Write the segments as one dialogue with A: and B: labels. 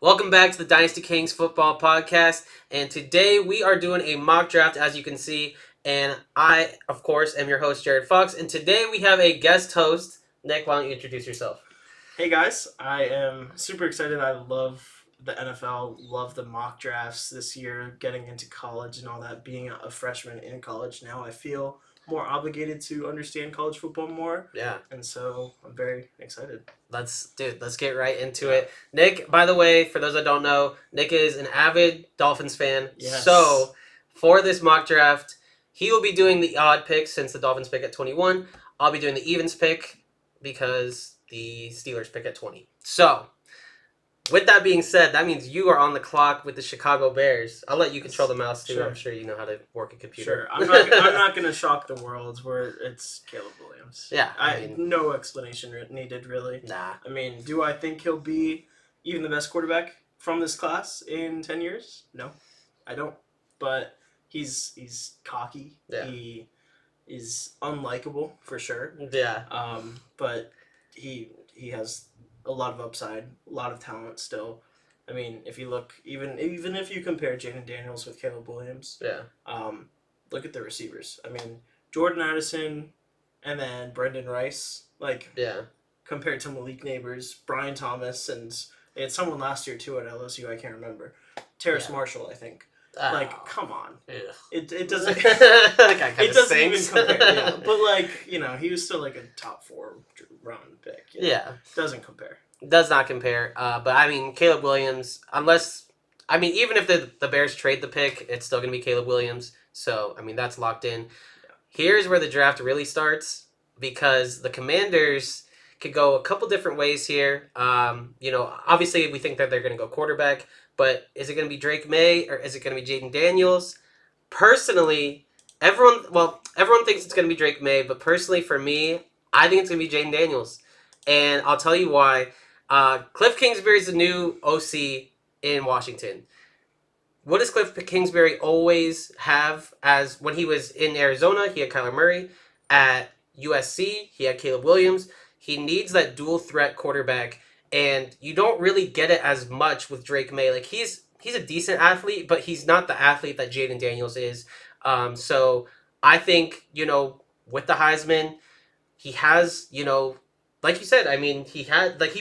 A: Welcome back to the Dynasty Kings football podcast. And today we are doing a mock draft, as you can see. And I, of course, am your host, Jared Fox. And today we have a guest host. Nick, why don't you introduce yourself?
B: Hey guys, I am super excited. I love the NFL, love the mock drafts this year, getting into college and all that. Being a freshman in college now, I feel more obligated to understand college football more.
A: Yeah.
B: And so I'm very excited.
A: Let's get right into it. Nick, by the way, for those that don't know, Nick is an avid Dolphins fan.
B: Yes.
A: So for this mock draft, he will be doing the odd pick since the Dolphins pick at 21. I'll be doing the evens pick because the Steelers pick at 20. So with that being said, that means you are on the clock with the Chicago Bears. I'll let you control the mouse too.
B: Sure.
A: I'm sure you know how to work a computer.
B: Sure. I'm not going to shock the world where it's Caleb Williams.
A: Yeah.
B: No explanation needed, really.
A: Nah.
B: I mean, do I think he'll be even the best quarterback from this class in 10 years? No, I don't. But he's cocky.
A: Yeah.
B: He is unlikable for sure.
A: Yeah.
B: But he has a lot of upside, a lot of talent still. I mean, if you look, even if you compare Jaden Daniels with Caleb Williams, look at the receivers. I mean, Jordan Addison and then Brendan Rice, compared to Malik Neighbors, Brian Thomas, and they had someone last year too at LSU, I can't remember. Terrace Marshall, I think. Come on.
A: Yeah.
B: It doesn't
A: it
B: doesn't even compare. Yeah. But he was still like a top 4 round pick.
A: Yeah.
B: Doesn't compare.
A: Does not compare. But I mean, Caleb Williams, even if the Bears trade the pick, it's still gonna be Caleb Williams. So I mean that's locked in. Yeah. Here's where the draft really starts because the Commanders could go a couple different ways here. Obviously we think that they're gonna go quarterback. But is it going to be Drake May or is it going to be Jaden Daniels? Personally, everyone thinks it's going to be Drake May, but personally for me, I think it's going to be Jaden Daniels. And I'll tell you why. Cliff Kingsbury is the new OC in Washington. What does Cliff Kingsbury always have as when he was in Arizona? He had Kyler Murray. At USC, he had Caleb Williams. He needs that dual threat quarterback. And you don't really get it as much with Drake May. Like he's a decent athlete, but he's not the athlete that Jaden Daniels is. So I think, with the Heisman, he has, like you said, I mean, he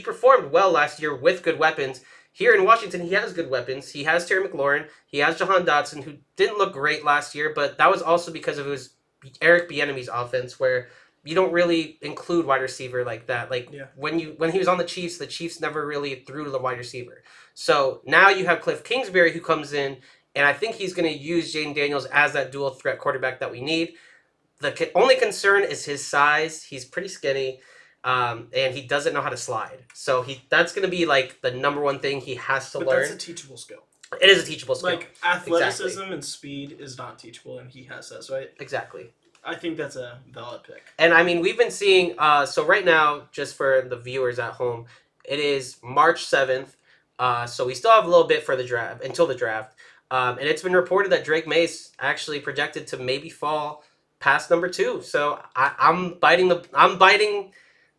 A: performed well last year with good weapons. Here in Washington, he has good weapons. He has Terry McLaurin. He has Jahan Dotson, who didn't look great last year, but that was also because of his Eric Bieniemy's offense, where you don't really include wide receiver like that. When he was on the Chiefs never really threw to the wide receiver. So now you have Cliff Kingsbury who comes in, and I think he's going to use Jaden Daniels as that dual threat quarterback that we need. The only concern is his size. He's pretty skinny, and he doesn't know how to slide. So that's going to be like the number one thing he has to learn.
B: But that's a teachable skill.
A: It is a teachable skill.
B: Like athleticism and speed is not teachable, and he has that, right?
A: Exactly.
B: I think that's a valid pick.
A: And I mean, we've been seeing, so right now, just for the viewers at home, it is March 7th. So we still have a little bit for the draft, until the draft. And it's been reported that Drake May's actually projected to maybe fall past number 2. So I'm biting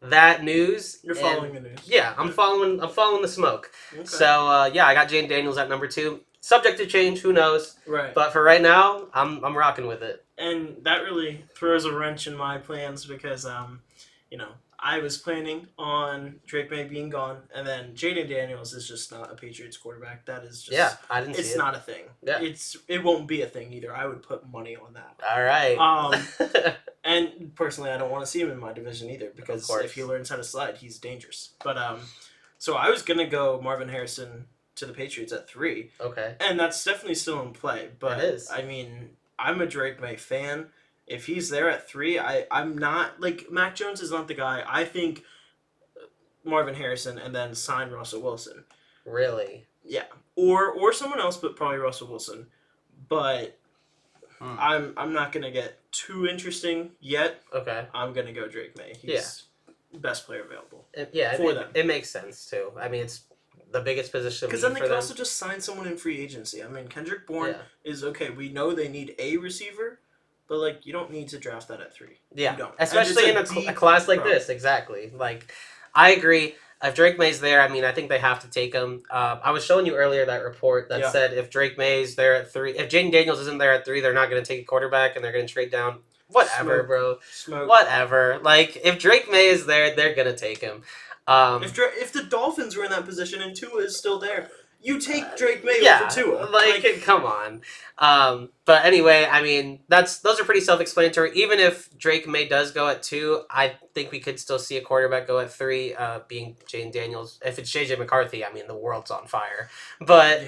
A: that news.
B: You're following the news.
A: Yeah, I'm following the smoke. Okay. So I got Jaden Daniels at number 2. Subject to change, who knows?
B: Right.
A: But for right now, I'm rocking with it.
B: And that really throws a wrench in my plans because, I was planning on Drake May being gone, and then Jaden Daniels is just not a Patriots quarterback. That is just
A: I didn't see it.
B: It's not a thing. Yeah. It won't be a thing either. I would put money on that.
A: All right.
B: And personally, I don't want to see him in my division either because if he learns how to slide, he's dangerous. But so I was gonna go Marvin Harrison to the Patriots at 3.
A: Okay.
B: And that's definitely still in play. But
A: it is.
B: I mean, I'm a Drake May fan. If he's there at 3, I'm not, Mac Jones is not the guy. I think Marvin Harrison and then sign Russell Wilson.
A: Really?
B: Yeah. Or someone else, but probably Russell Wilson. But I'm not going to get too interesting yet.
A: Okay.
B: I'm going to go Drake May. He's best player available.
A: It makes sense, too. I mean, it's the biggest position.
B: Because then they could also just sign someone in free agency. I mean, Kendrick Bourne is okay. We know they need a receiver. But, you don't need to draft that at 3.
A: Yeah.
B: You don't.
A: Especially in a class like this. Exactly. I agree. If Drake May's there, I mean, I think they have to take him. I was showing you earlier that report that said if Drake May's there at 3, if Jaden Daniels isn't there at 3, they're not going to take a quarterback and they're going to trade down. Whatever, bro.
B: Smoke.
A: Whatever. Like, if Drake May is there, they're going to take him.
B: If the Dolphins were in that position and Tua is still there, you take Drake May over Tua.
A: Like, come on. But anyway, I mean, those are pretty self-explanatory. Even if Drake May does go at 2, I think we could still see a quarterback go at 3, being Jaden Daniels. If it's JJ McCarthy, I mean, the world's on fire. But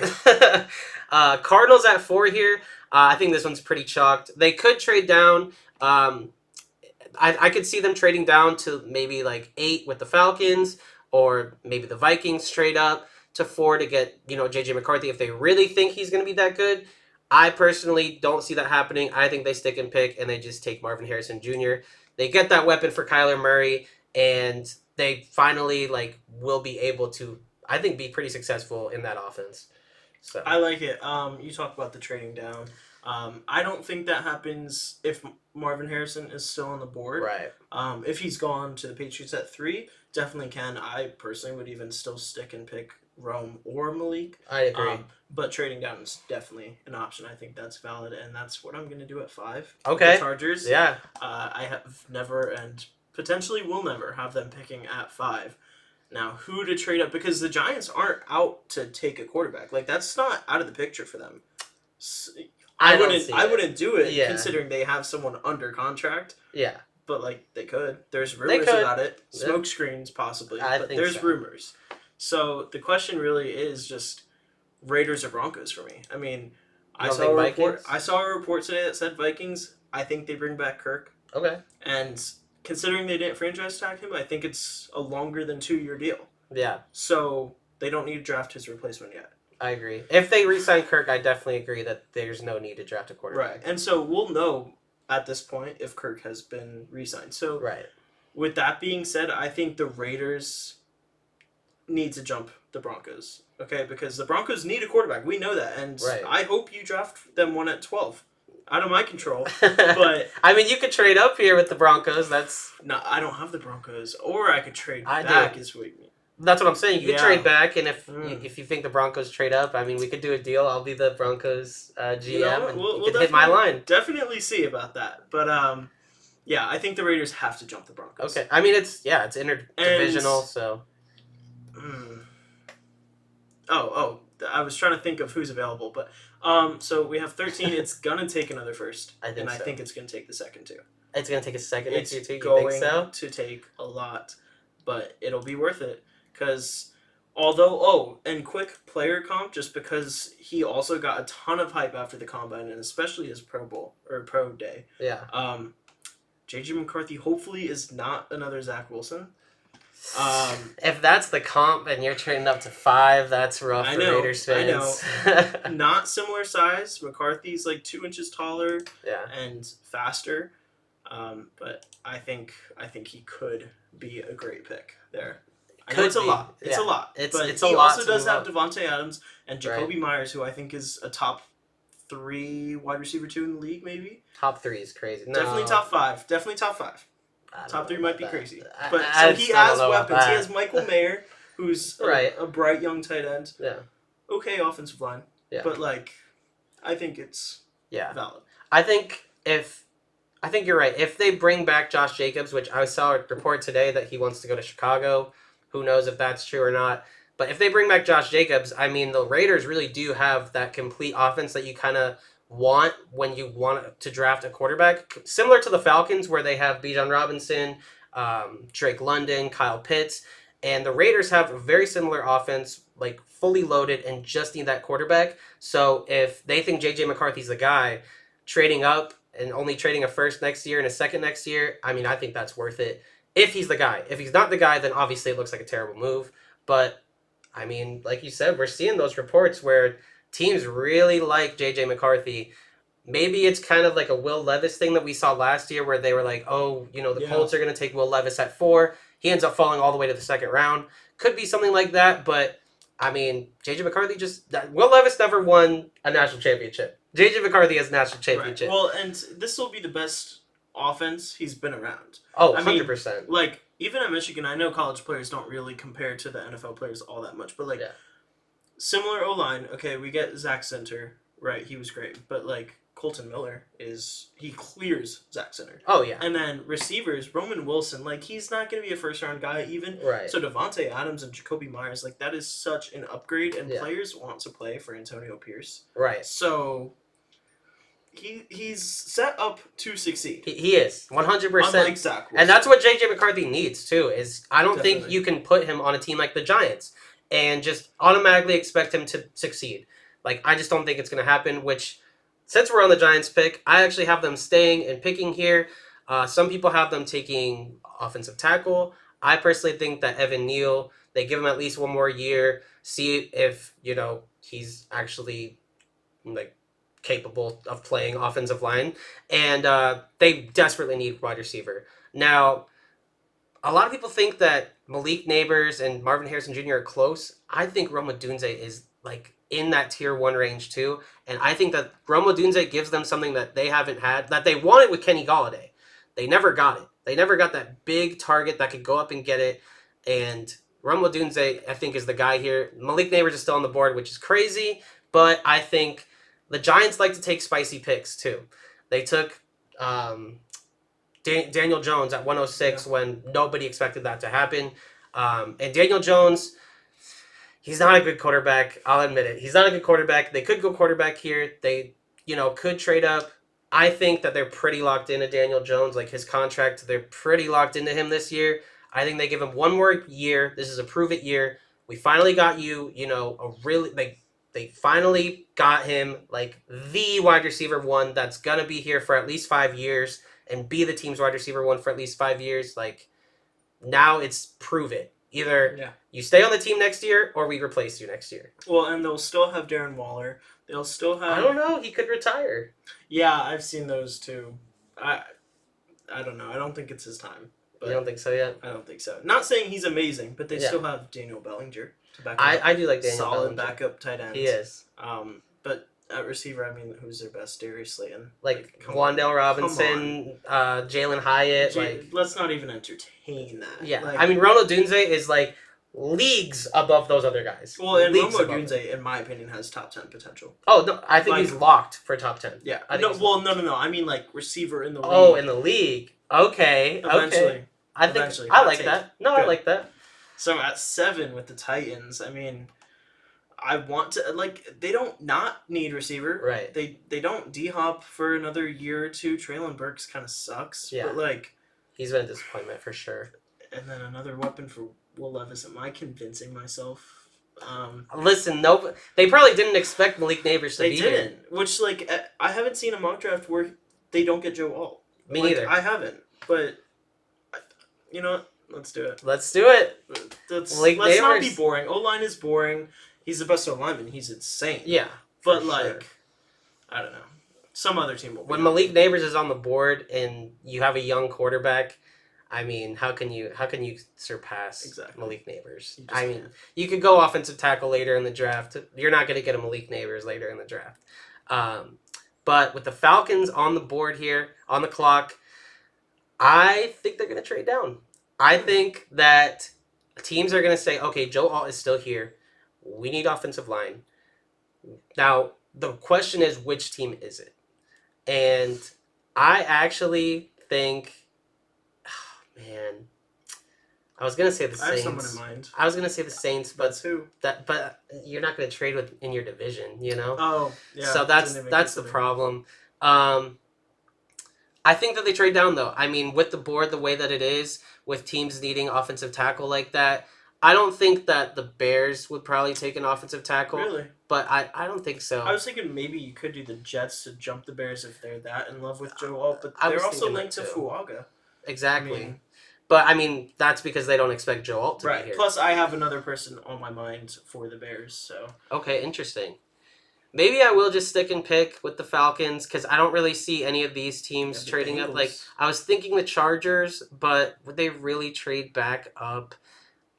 A: Cardinals at 4 here. I think this one's pretty chalked. They could trade down. I could see them trading down to maybe like 8 with the Falcons, or maybe the Vikings trade up to 4 to get, JJ McCarthy if they really think he's going to be that good. I personally don't see that happening. I think they stick and pick and they just take Marvin Harrison Jr. They get that weapon for Kyler Murray, and they finally will be able to, I think, be pretty successful in that offense. So
B: I like it. You talk about the trading down. I don't think that happens if Marvin Harrison is still on the board.
A: Right.
B: If he's gone to the Patriots at 3, definitely can. I personally would even still stick and pick Rome or Malik.
A: I agree.
B: But trading down is definitely an option. I think that's valid, and that's what I'm going to do at 5.
A: Okay.
B: The Chargers.
A: Yeah.
B: I have never and potentially will never have them picking at 5. Now, who to trade up? Because the Giants aren't out to take a quarterback. That's not out of the picture for them. I wouldn't do it considering they have someone under contract.
A: Yeah.
B: But they could. There's rumors about it. Smoke screens possibly. But there's rumors. So the question really is just Raiders or Broncos for me. I mean, I saw a report today that said Vikings. I think they bring back Kirk.
A: Okay.
B: And considering they didn't franchise tag him, I think it's a longer than 2-year deal.
A: Yeah.
B: So they don't need to draft his replacement yet.
A: I agree. If they re-sign Kirk, I definitely agree that there's no need to draft a quarterback.
B: Right. And so we'll know at this point if Kirk has been re-signed. So with that being said, I think the Raiders need to jump the Broncos. Okay? Because the Broncos need a quarterback. We know that. And I hope you draft them one at 12. Out of my control. But
A: I mean, you could trade up here with the Broncos.
B: No, I don't have the Broncos. Or I could trade back is what you mean.
A: That's what I'm saying. You could trade back, and if you think the Broncos trade up, I mean, we could do a deal. I'll be the Broncos GM, and you could hit my line.
B: Definitely see about that. But, I think the Raiders have to jump the Broncos.
A: Okay. I mean, it's interdivisional, so...
B: I was trying to think of who's available, but... so we have 13. It's going to take another first. I think it's going to take the second, too.
A: It's going to take a second
B: it's
A: too? You
B: going
A: think so?
B: to take a lot, but it'll be worth it. Because although, and quick player comp, just because he also got a ton of hype after the combine, and especially his Pro Bowl, or Pro Day.
A: Yeah.
B: JJ McCarthy hopefully is not another Zach Wilson.
A: If that's the comp and you're trading up to 5, that's rough for Raiders fans.
B: I know. Not similar size. McCarthy's 2 inches taller and faster. But I think he could be a great pick there. I know it's a lot. It's a lot. But he also does have Devontae Adams and Jacoby Myers, who I think is a top 3 wide receiver 2 in the league, maybe.
A: Top 3 is crazy. No.
B: Definitely top 5. Top 3 might be crazy. But so he has weapons. He has Michael Mayer, who's a bright young tight end.
A: Yeah.
B: Okay offensive line. Yeah. But I think it's valid.
A: I think you're right. If they bring back Josh Jacobs, which I saw a report today that he wants to go to Chicago, who knows if that's true or not. But if they bring back Josh Jacobs, I mean, the Raiders really do have that complete offense that you kind of want when you want to draft a quarterback. Similar to the Falcons, where they have Bijan Robinson, Drake London, Kyle Pitts. And the Raiders have a very similar offense, fully loaded, and just need that quarterback. So if they think J.J. McCarthy's the guy, trading up and only trading a first next year and a second next year, I mean, I think that's worth it. If he's the guy. If he's not the guy, then obviously it looks like a terrible move. But, I mean, like you said, we're seeing those reports where teams really like J.J. McCarthy. Maybe it's kind of like a Will Levis thing that we saw last year where they were like, the Colts are going to take Will Levis at 4. He ends up falling all the way to the second round. Could be something like that, but, I mean, J.J. McCarthy Will Levis never won a national championship. J.J. McCarthy has a national championship.
B: Right. Well, and this will be the best offense, he's been around.
A: Oh, 100%.
B: Like, even at Michigan, I know college players don't really compare to the NFL players all that much, but, like, similar O-line. Okay, we get Zach Center, right? He was great, but, like, Colton Miller he clears Zach Center.
A: Oh, yeah.
B: And then receivers, Roman Wilson, like, he's not going to be a first-round guy even.
A: Right.
B: So Devontae Adams and Jacoby Myers, like, that is such an upgrade, and players want to play for Antonio Pierce.
A: Right.
B: So he's set up to succeed.
A: He is 100%.
B: Unlike Zach Wilson.
A: And that's what JJ McCarthy needs too. Is I don't
B: Definitely.
A: think you can put him on a team like the Giants and just automatically expect him to succeed. Like, I just don't think it's going to happen. Which, since we're on the Giants pick, I actually have them staying and picking here. Some people have them taking offensive tackle. I personally think that Evan Neal, they give him at least one more year, see if he's actually like capable of playing offensive line, and they desperately need wide receiver. Now, a lot of people think that Malik Neighbors and Marvin Harrison Jr. are close. I think Rome Odunze is like in that tier 1 range too, and I think that Rome Odunze gives them something that they haven't had, that they wanted with Kenny Golladay. They never got it. They never got that big target that could go up and get it, and Rome Odunze, I think, is the guy here. Malik Neighbors is still on the board, which is crazy, but I think the Giants like to take spicy picks too. They took Daniel Jones at 106 when nobody expected that to happen. And Daniel Jones, he's not a good quarterback. I'll admit it. He's not a good quarterback. They could go quarterback here. They, could trade up. I think that they're pretty locked into Daniel Jones. Like, his contract, they're pretty locked into him this year. I think they give him one more year. This is a prove-it year. We finally got you, a really, they finally got him, like, the wide receiver 1 that's going to be here for at least 5 years and be the team's wide receiver 1 for at least 5 years. Like, now it's prove it. Either you stay on the team next year or we replace you next year.
B: Well, and they'll still have Darren Waller. They'll still have...
A: I don't know. He could retire.
B: Yeah, I've seen those too. I don't know. I don't think it's his time.
A: You don't think so yet?
B: I don't think so. Not saying he's amazing, but they still have Daniel Bellinger to back up.
A: I do like Daniel
B: Solid
A: Bellinger.
B: backup tight end.
A: He is.
B: But at receiver, I mean, who's their best? Darius Slayton.
A: Like Wan'Dale Robinson, Jalen Hyatt.
B: Let's not even entertain that.
A: Yeah. I mean, Ronald Dunze is like leagues above those other guys.
B: Well, and Romo Odunze, in my opinion, has top 10 potential.
A: Oh, no, I think he's locked for top 10.
B: Yeah. No. I mean, like, receiver in the league.
A: Oh, in the league. Okay.
B: Eventually.
A: Okay. I like that. No, good. I like that.
B: So at 7 with the Titans, I mean, I want to, like, they don't not need receiver.
A: Right.
B: They don't D-hop for another year or two. Traylon Burks kind of sucks.
A: Yeah.
B: But, like...
A: He's been a disappointment for sure.
B: And then another weapon for Will Levis. Am I convincing myself?
A: Listen, nope. They probably didn't expect Malik Neighbors to be here. They didn't.
B: Which, like, I haven't seen a mock draft where they don't get Joe Alt.
A: Me neither.
B: I haven't. But, you know what? Let's do it.
A: Let's do it.
B: Let's not be boring. O-line is boring. He's the best O-lineman. He's insane.
A: Yeah.
B: But, like, I don't know. Some other team will be.
A: When Malik Neighbors is on the board and you have a young quarterback, I mean, how can you surpass Malik Neighbors? I mean, you could go offensive tackle later in the draft. You're not going to get a Malik Neighbors later in the draft. But with the Falcons on the board here, on the clock, I think they're going to trade down. I think that teams are going to say, okay, Joe Alt is still here. We need offensive line. Now, the question is, which team is it? And I actually think, I was gonna say the Saints.
B: I have someone in mind.
A: I was gonna say the Saints, but
B: that's who?
A: But you're not gonna trade in your division, you know.
B: Oh, yeah.
A: So that's the problem. I think that they trade down though. I mean, with the board the way that it is, with teams needing offensive tackle like that, I don't think that the Bears would probably take an offensive tackle.
B: Really?
A: But I don't think so.
B: I was thinking maybe you could do the Jets to jump the Bears if they're that in love with Joe Alt, but they're also linked to Fuaga.
A: Exactly. But, that's because they don't expect Joe Alt to be here.
B: Plus, I have another person on my mind for the Bears, so...
A: Okay, interesting. Maybe I will just stick and pick with the Falcons, because I don't really see any of these teams trading up. Like, I was thinking the Chargers, but would they really trade back up?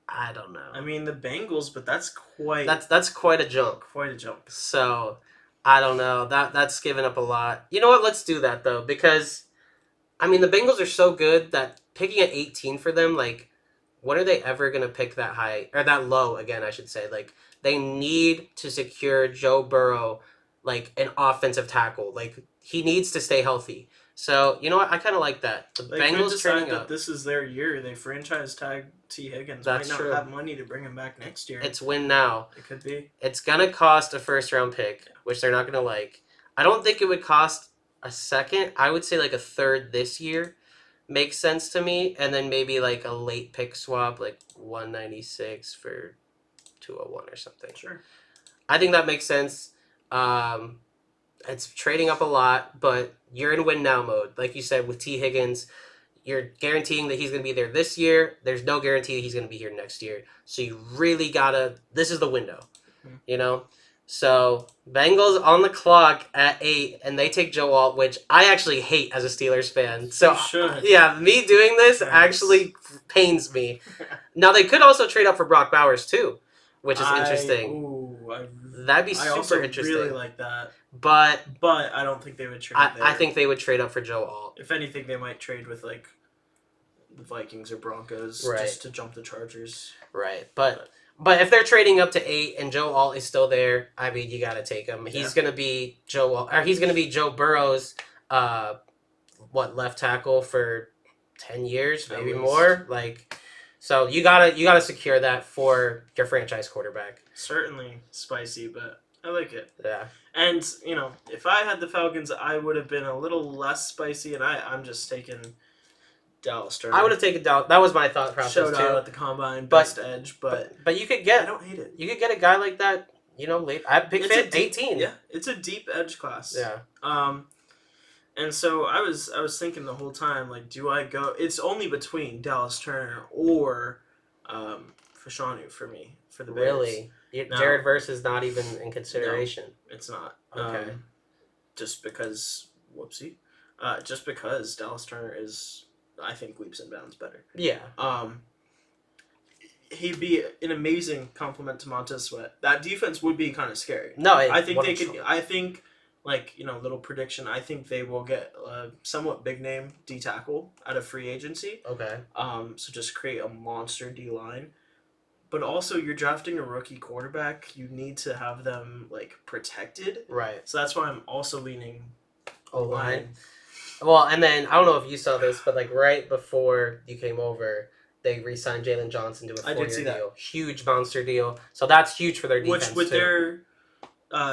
A: I don't know.
B: I mean, the Bengals, but that's quite...
A: That's quite a jump.
B: Quite a jump.
A: So, I don't know. That's giving up a lot. You know what? Let's do that, though, because... I mean, the Bengals are so good that picking at 18 for them, like, when are they ever going to pick that high, or that low again, I should say. Like, they need to secure Joe Burrow, like, an offensive tackle. Like, he needs to stay healthy. So, you know what? I kind of like that. The
B: They
A: Bengals
B: could decide
A: turning
B: that
A: up.
B: this is their year. They franchise tag T. Higgins.
A: That's
B: might not
A: true.
B: have money to bring him back next year.
A: It's win now.
B: It could be.
A: It's going to cost a first-round pick, which they're not going to like. I don't think it would cost a second. I would say, like, a third this year makes sense to me, and then maybe like a late pick swap, like 196 for 201 or something.
B: Sure.
A: I think that makes sense. It's trading up a lot, but you're in win now mode. Like you said, with T. Higgins, you're guaranteeing that he's going to be there this year. There's no guarantee that he's going to be here next year. So you really gotta, this is the window, you know? So Bengals on the clock at 8, and they take Joe Alt, which I actually hate as a Steelers fan. So yeah, me doing this actually pains me. Now they could also trade up for Brock Bowers too, which is interesting. That'd be super interesting.
B: I really like that.
A: But
B: I don't think they would trade.
A: I think they would trade up for Joe Alt.
B: If anything, they might trade with like the Vikings or Broncos just to jump the Chargers.
A: Right, But if they're trading up to 8 and Joe Alt is still there, I mean, you got to take him. He's gonna be he's gonna be Joe Burrow's left tackle for 10 years, maybe more. Like, so you gotta secure that for your franchise quarterback.
B: Certainly spicy, but I like it.
A: Yeah.
B: And if I had the Falcons, I would have been a little less spicy, and I'm just taking Dallas Turner.
A: I would have taken Dallas. That was my thought process
B: Showed
A: too.
B: out at the combine, best edge, but
A: you could get.
B: I don't hate it.
A: You could get a guy like that. Late. I pick fit 18.
B: Yeah, it's a deep edge class.
A: Yeah.
B: And so I was thinking the whole time, like, do I go? It's only between Dallas Turner or Fashanu for me for the Bears.
A: Really, Jared Verse is not even in consideration.
B: No, it's not.
A: Okay.
B: Just because Dallas Turner is, I think, leaps and bounds better.
A: Yeah.
B: He'd be an amazing complement to Montez Sweat. That defense would be kind of scary.
A: No,
B: I think they could. I think, little prediction. I think they will get a somewhat big name D tackle out of free agency.
A: Okay.
B: So just create a monster D line. But also, you're drafting a rookie quarterback. You need to have them protected.
A: Right.
B: So that's why I'm also leaning
A: O-line. Well, and then I don't know if you saw this, but right before you came over, they re-signed Jalen Johnson to a 4-year deal. Huge monster deal. So that's huge for their defense.
B: Which with their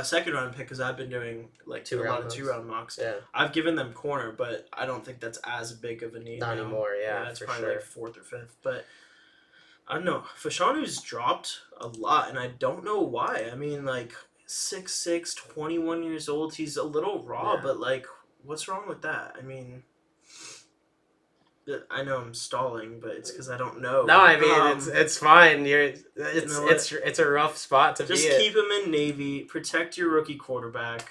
B: second round pick, because I've been doing a lot of 2-round mocks.
A: Yeah.
B: I've given them corner, but I don't think that's as big of a need.
A: Not anymore. Yeah,
B: it's
A: for
B: probably
A: sure.
B: 4th or 5th, but. I don't know. Fashanu's dropped a lot, and I don't know why. I mean, 6'6", 21 years old. He's a little raw, but what's wrong with that? I mean, I know I'm stalling, but it's because I don't know.
A: No, I mean it's fine. It's a rough spot to be in.
B: Just keep him in Navy. Protect your rookie quarterback.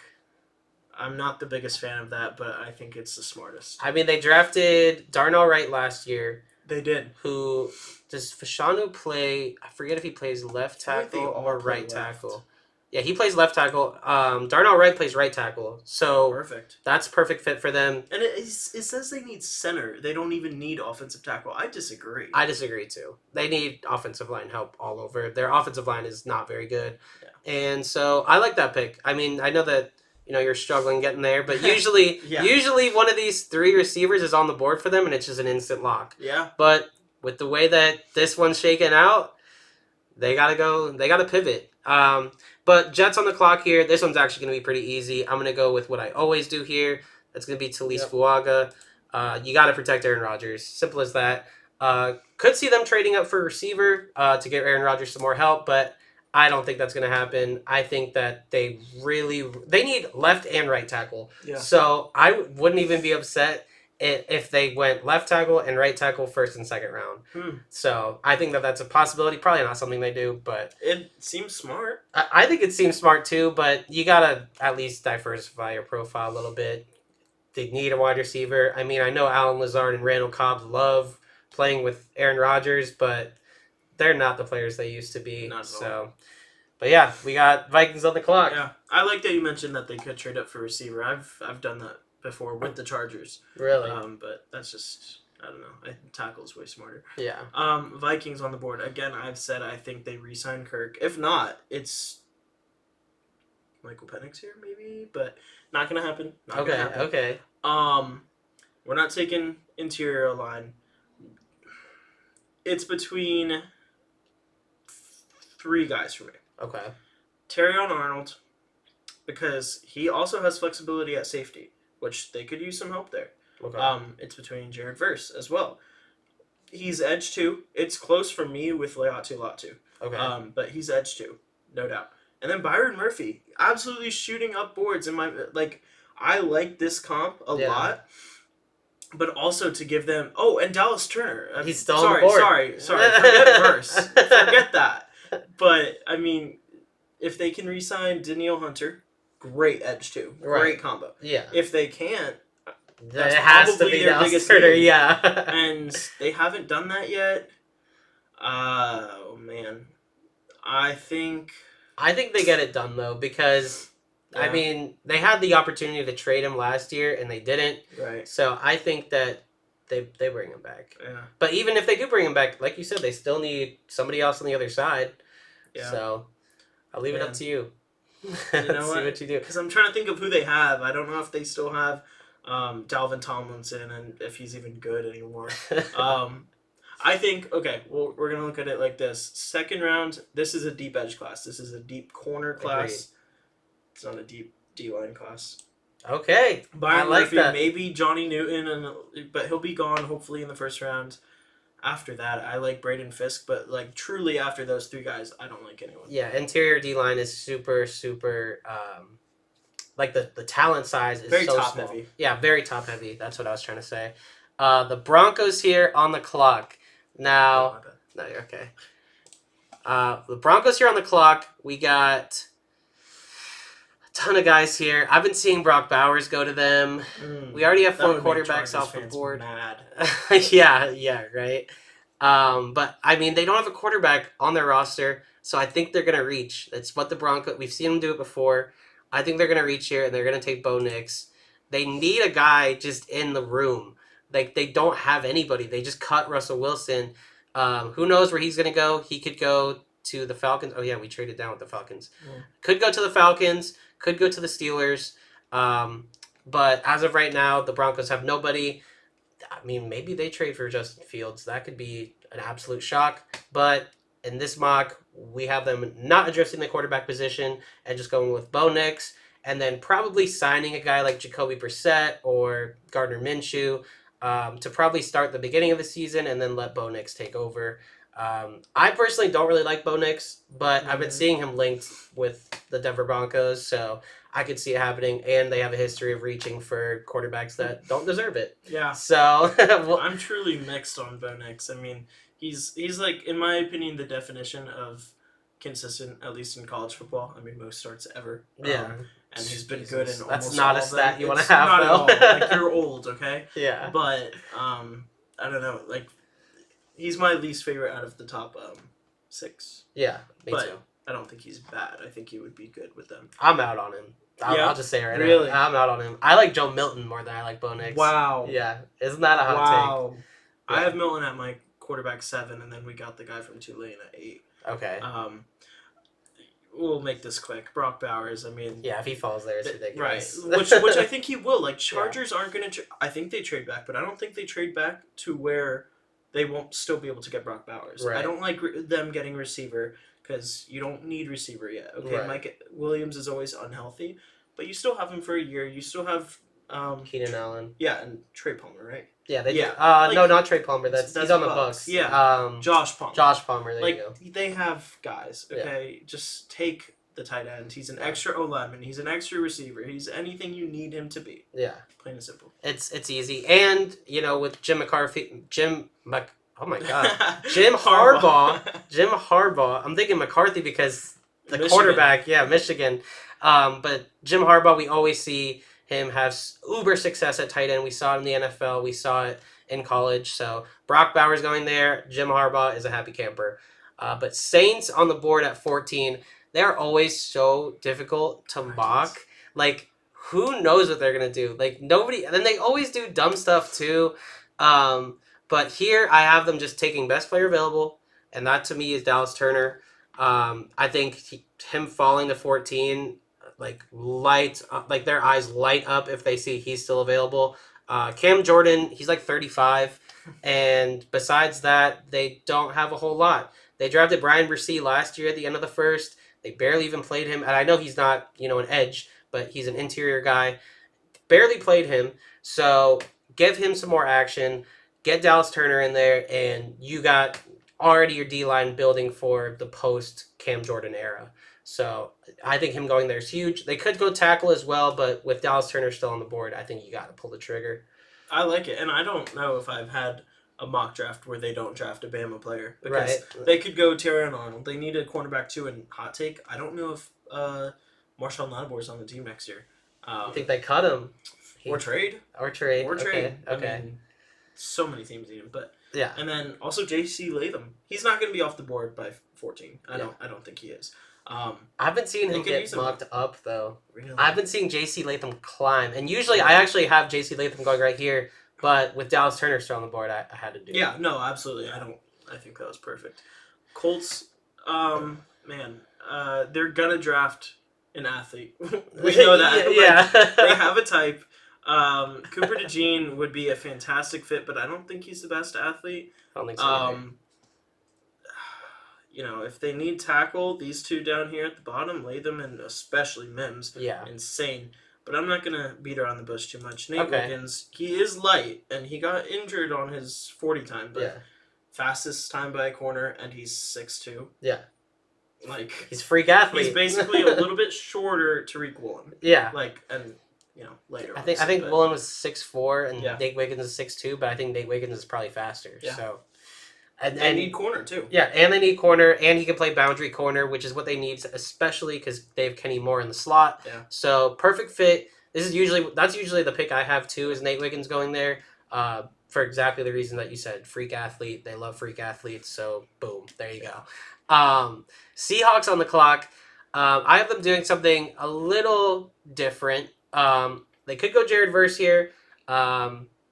B: I'm not the biggest fan of that, but I think it's the smartest.
A: I mean, they drafted Darnell Wright last year.
B: They did.
A: Who does Fashanu play? I forget if he plays left tackle or right tackle. Yeah, he plays left tackle. Darnell Wright plays right tackle. So
B: perfect.
A: That's perfect fit for them.
B: And it says they need center. They don't even need offensive tackle. I disagree.
A: I disagree too. They need offensive line help all over. Their offensive line is not very good. Yeah. And so I like that pick. I mean, I know that you're struggling getting there, but usually one of these 3 receivers is on the board for them, and it's just an instant lock.
B: Yeah.
A: But with the way that this one's shaken out, they gotta pivot. But Jets on the clock here. This one's actually gonna be pretty easy. I'm gonna go with what I always do here. That's gonna be Talise Fuaga. You gotta protect Aaron Rodgers. Simple as that. Could see them trading up for a receiver to give Aaron Rodgers some more help, but I don't think that's going to happen. I think that they need left and right tackle. Yeah. So I wouldn't even be upset if they went left tackle and right tackle first and second round. So I think that that's a possibility. Probably not something they do, but
B: it seems smart.
A: I think it seems smart too, but you got to at least diversify your profile a little bit. They need a wide receiver. I mean, I know Alan Lazard and Randall Cobb love playing with Aaron Rodgers, but they're not the players they used to be.
B: Not at all.
A: But yeah, we got Vikings on the clock.
B: Yeah, I like that you mentioned that they could trade up for receiver. I've done that before with the Chargers.
A: Really?
B: But that's just, I don't know. Tackle's way smarter.
A: Yeah.
B: Vikings on the board. Again, I've said I think they re-sign Kirk. If not, it's Michael Penix here, maybe, but not gonna happen. Not gonna happen.
A: Okay.
B: We're not taking interior line. It's between 3 guys for me.
A: Okay.
B: Terrion Arnold, because he also has flexibility at safety, which they could use some help there.
A: Okay.
B: It's between Jared Verse as well. He's edge 2. It's close for me with Leatu Latu.
A: Okay.
B: But he's edge 2, no doubt. And then Byron Murphy, absolutely shooting up boards in my I like this comp a lot. But also to give them and Dallas Turner.
A: He's still on the board.
B: Sorry. Forget Verse. Forget that. But I mean, if they can re-sign Danielle Hunter, great edge 2. Great combo.
A: Yeah.
B: If they can't,
A: that's probably their biggest Turner, yeah.
B: And they haven't done that yet. Oh man. I think
A: they get it done though, because I mean, they had the opportunity to trade him last year and they didn't.
B: Right.
A: So I think that they bring him back.
B: Yeah.
A: But even if they do bring him back, like you said, they still need somebody else on the other side. Yeah. So I'll leave it up to you.
B: You know
A: See what you do.
B: Because I'm trying to think of who they have. I don't know if they still have Dalvin Tomlinson and if he's even good anymore. I think, well, we're going to look at it like this. Second round, this is a deep edge class. This is a deep corner class.
A: Agreed.
B: It's not a deep D-line class.
A: Okay.
B: Byron
A: I like
B: Murphy,
A: that.
B: maybe Johnny Newton, but he'll be gone hopefully in the first round. After that, I like Braden Fisk, but truly after those 3 guys, I don't like anyone.
A: Yeah, interior D-line is super, the talent size is
B: very
A: so
B: top
A: small.
B: heavy.
A: Yeah, very top heavy. That's what I was trying to say. The Broncos here on the clock. Now, no, you're okay. The Broncos here on the clock. We got a ton of guys here. I've been seeing Brock Bowers go to them. We already have 4 quarterbacks off the board.
B: Mad.
A: yeah, right. But I mean, they don't have a quarterback on their roster, so I think they're gonna reach. That's what the Broncos. We've seen them do it before. I think they're gonna reach here, and they're gonna take Bo Nix. They need a guy just in the room. They don't have anybody. They just cut Russell Wilson. Who knows where he's gonna go? He could go to the Falcons. Oh yeah, we traded down with the Falcons. Yeah. Could go to the Falcons. Could go to the Steelers. But as of right now, the Broncos have nobody. I mean, maybe they trade for Justin Fields. That could be an absolute shock. But in this mock, we have them not addressing the quarterback position and just going with Bo Nix, and then probably signing a guy like Jacoby Brissett or Gardner Minshew to probably start the beginning of the season and then let Bo Nix take over. I personally don't really like Bo Nix, but I've been seeing him linked with the Denver Broncos, so I could see it happening, and they have a history of reaching for quarterbacks that don't deserve it.
B: Yeah.
A: So
B: I'm truly mixed on Bo Nix. I mean, he's in my opinion, the definition of consistent, at least in college football. I mean, most starts ever.
A: Yeah.
B: And he's been good in
A: That's
B: almost
A: not
B: all
A: a stat
B: of them.
A: you want to
B: It's
A: have,
B: not
A: though.
B: at all. You're old, okay?
A: Yeah.
B: But I don't know. He's my least favorite out of the top 6.
A: Yeah, me too.
B: I don't think he's bad. I think he would be good with them.
A: I'm out on him. I'll just say it right
B: really?
A: now. I'm out on him. I like Joe Milton more than I like Bo Nix.
B: Wow.
A: Yeah. Isn't that a hot take?
B: I have Milton at my quarterback 7, and then we got the guy from Tulane at 8.
A: Okay.
B: We'll make this quick. Brock Bowers, I mean...
A: Yeah, if he falls there, it's ridiculous.
B: Right. Which I think he will. Chargers aren't going to... I think they trade back, but I don't think they trade back to where they won't still be able to get Brock Bowers.
A: Right.
B: I don't like them getting receiver because you don't need receiver yet. Okay,
A: right.
B: Mike Williams is always unhealthy, but you still have him for a year. You still have...
A: Keenan Allen.
B: Yeah, and Trey Palmer, right?
A: Yeah, no, not Trey Palmer. That's he's on the Bucks.
B: Yeah. Josh Palmer.
A: Josh Palmer, there you go.
B: They have guys, okay? Yeah. Just take the tight end. He's an extra O-lineman. He's an extra receiver. He's anything you need him to be.
A: Yeah.
B: Plain and simple.
A: It's easy. And, with Jim Harbaugh. I'm thinking McCarthy because the Michigan. Quarterback, Michigan. But Jim Harbaugh, we always see him have uber success at tight end. We saw it in the NFL. We saw it in college. So Brock Bowers going there. Jim Harbaugh is a happy camper. But Saints on the board at 14, they're always so difficult to mock. who knows what they're gonna do? Like nobody. And then they always do dumb stuff too. But here I have them just taking best player available, and that to me is Dallas Turner. I think him falling to 14, like like their eyes light up if they see he's still available. Cam Jordan, he's like 35, and besides that, they don't have a whole lot. They drafted Brian Bresee last year at the end of the first. They barely even played him, and I know he's not an edge, but he's an interior guy. Barely played him, so give him some more action. Get Dallas Turner in there, and you got already your D-line building for the post-Cam Jordan era. So I think him going there is huge. They could go tackle as well, but with Dallas Turner still on the board, I think you got to pull the trigger.
B: I like it, and I don't know if I've had a mock draft where they don't draft a Bama player. Because they could go Terrion Arnold. They need a cornerback too, and hot take, I don't know if Marshawn Lattimore's on the team next year.
A: I think they cut him.
B: Or trade.
A: Okay.
B: I mean, so many teams need him, but
A: yeah.
B: And then also J.C. Latham. He's not going to be off the board by 14. I don't think he is.
A: I've been seeing him get mocked up though.
B: Really?
A: I've been seeing J.C. Latham climb, and usually I actually have J.C. Latham going right here, but with Dallas Turner still on the board, I had to do it.
B: Yeah, no, absolutely. I think that was perfect. Colts, man, they're gonna draft an athlete. We know that.
A: Yeah.
B: They have a type. Cooper DeJean would be a fantastic fit, but I don't think he's the best athlete.
A: I don't think so.
B: If they need tackle, these two down here at the bottom, Latham and especially Mims, insane. But I'm not going to beat around the bush too much. Nate Wiggins, he is light, and he got injured on his 40 time, but fastest time by a corner, and he's 6'2".
A: Yeah.
B: Like,
A: he's a freak athlete.
B: He's basically a little bit shorter Tariq Woolen.
A: Yeah.
B: Later
A: I think Woolen was 6'4", and Nate Wiggins is 6'2", but I think Nate Wiggins is probably faster.
B: Yeah.
A: So.
B: And they need corner, too.
A: Yeah, and they need corner, and he can play boundary corner, which is what they need, especially because they have Kenny Moore in the slot.
B: Yeah.
A: So, perfect fit. That's usually the pick I have, too, is Nate Wiggins going there, for exactly the reason that you said. Freak athlete. They love freak athletes, so boom, there you go. Seahawks on the clock. I have them doing something a little different. They could go Jared Verse here.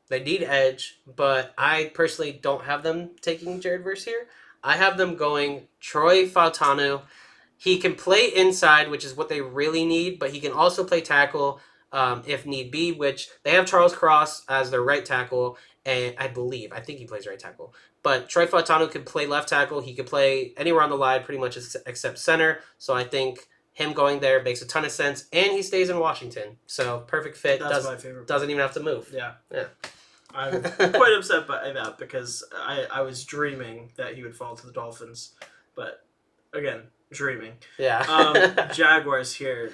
A: They need edge, but I personally don't have them taking Jared Verse here. I have them going Troy Fautanu. He can play inside, which is what they really need, but he can also play tackle if need be, which they have Charles Cross as their right tackle, and I think he plays right tackle. But Troy Fautanu can play left tackle. He can play anywhere on the line pretty much except center, so I think him going there makes a ton of sense, and he stays in Washington. So, perfect fit.
B: That's my favorite.
A: Doesn't even have to move.
B: Yeah. I'm quite upset by that because I was dreaming that he would fall to the Dolphins. But, again, dreaming.
A: Yeah.
B: Jaguars here.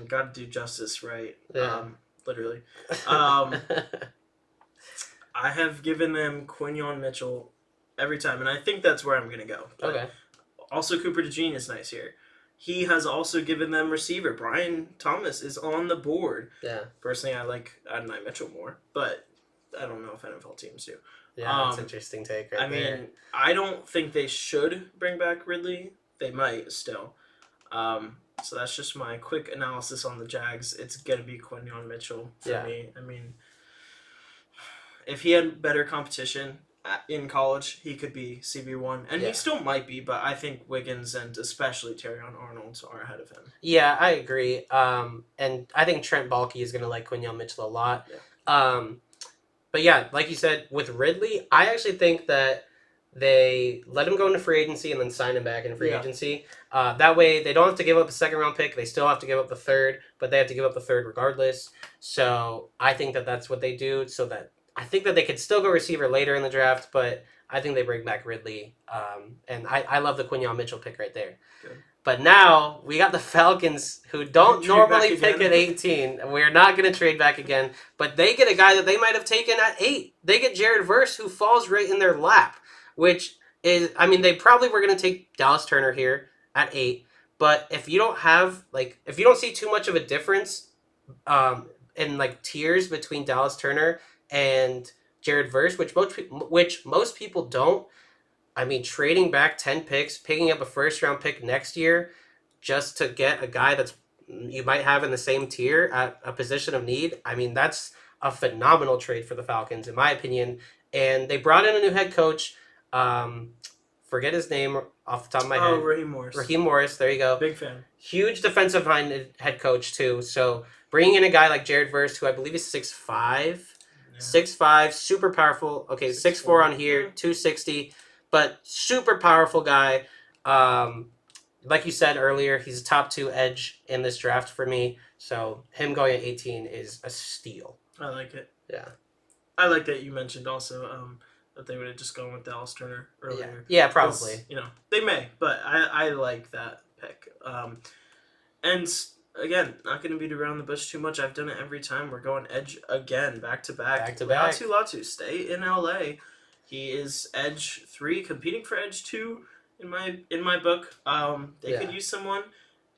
B: Got to do justice, right?
A: Yeah.
B: Literally. I have given them Quinyon Mitchell every time, and I think that's where I'm going to go. But
A: okay.
B: Also, Cooper DeJean is nice here. He has also given them receiver. Brian Thomas is on the board.
A: Yeah.
B: Personally, I like Adonai Mitchell more, but I don't know if NFL teams do.
A: Yeah, that's an interesting take right there.
B: I mean, I don't think they should bring back Ridley. They might still. So that's just my quick analysis on the Jags. It's going to be Quinyon Mitchell for me. I mean, if he had better competition in college, he could be CB1. And he still might be, but I think Wiggins and especially Terrion Arnold are ahead of him.
A: Yeah, I agree. And I think Trent Baalke is going to like Quinyon Mitchell a lot.
B: Yeah.
A: But yeah, like you said, with Ridley, I actually think that they let him go into free agency and then sign him back in free agency. That way, they don't have to give up a second-round pick. They still have to give up the third, but they have to give up the third regardless. So I think that that's what they do. So that I think that they could still go receiver later in the draft, but I think they bring back Ridley. And I love the Quinyon Mitchell pick right there.
B: Good.
A: But now we got the Falcons, who don't normally pick at 18. We're not going to trade back again. But they get a guy that they might have taken at 8. They get Jared Verse, who falls right in their lap, which is, I mean, they probably were going to take Dallas Turner here at 8. But if you don't have, if you don't see too much of a difference in, tiers between Dallas Turner and Jared Verse, which most people don't, I mean, trading back 10 picks, picking up a first-round pick next year just to get a guy that's you might have in the same tier at a position of need, I mean, that's a phenomenal trade for the Falcons, in my opinion. And they brought in a new head coach. Forget his name off the top of my head.
B: Oh, Raheem Morris.
A: Raheem Morris, there you go.
B: Big fan.
A: Huge defensive-minded head coach, too. So bringing in a guy like Jared Verse, who I believe is 6'5", 6'5", super powerful. Okay, 6'4" on here, 260, but super powerful guy. Like you said earlier, he's a top 2 edge in this draft for me. So him going at 18 is a steal.
B: I like it.
A: Yeah.
B: I like that you mentioned also that they would have just gone with Dallas Turner earlier.
A: Yeah, probably.
B: They may, but I like that pick. And again, not going to beat around the bush too much. I've done it every time. We're going edge again, back to back. Latu, stay in LA. He is edge 3, competing for edge 2 in my book. They could use someone.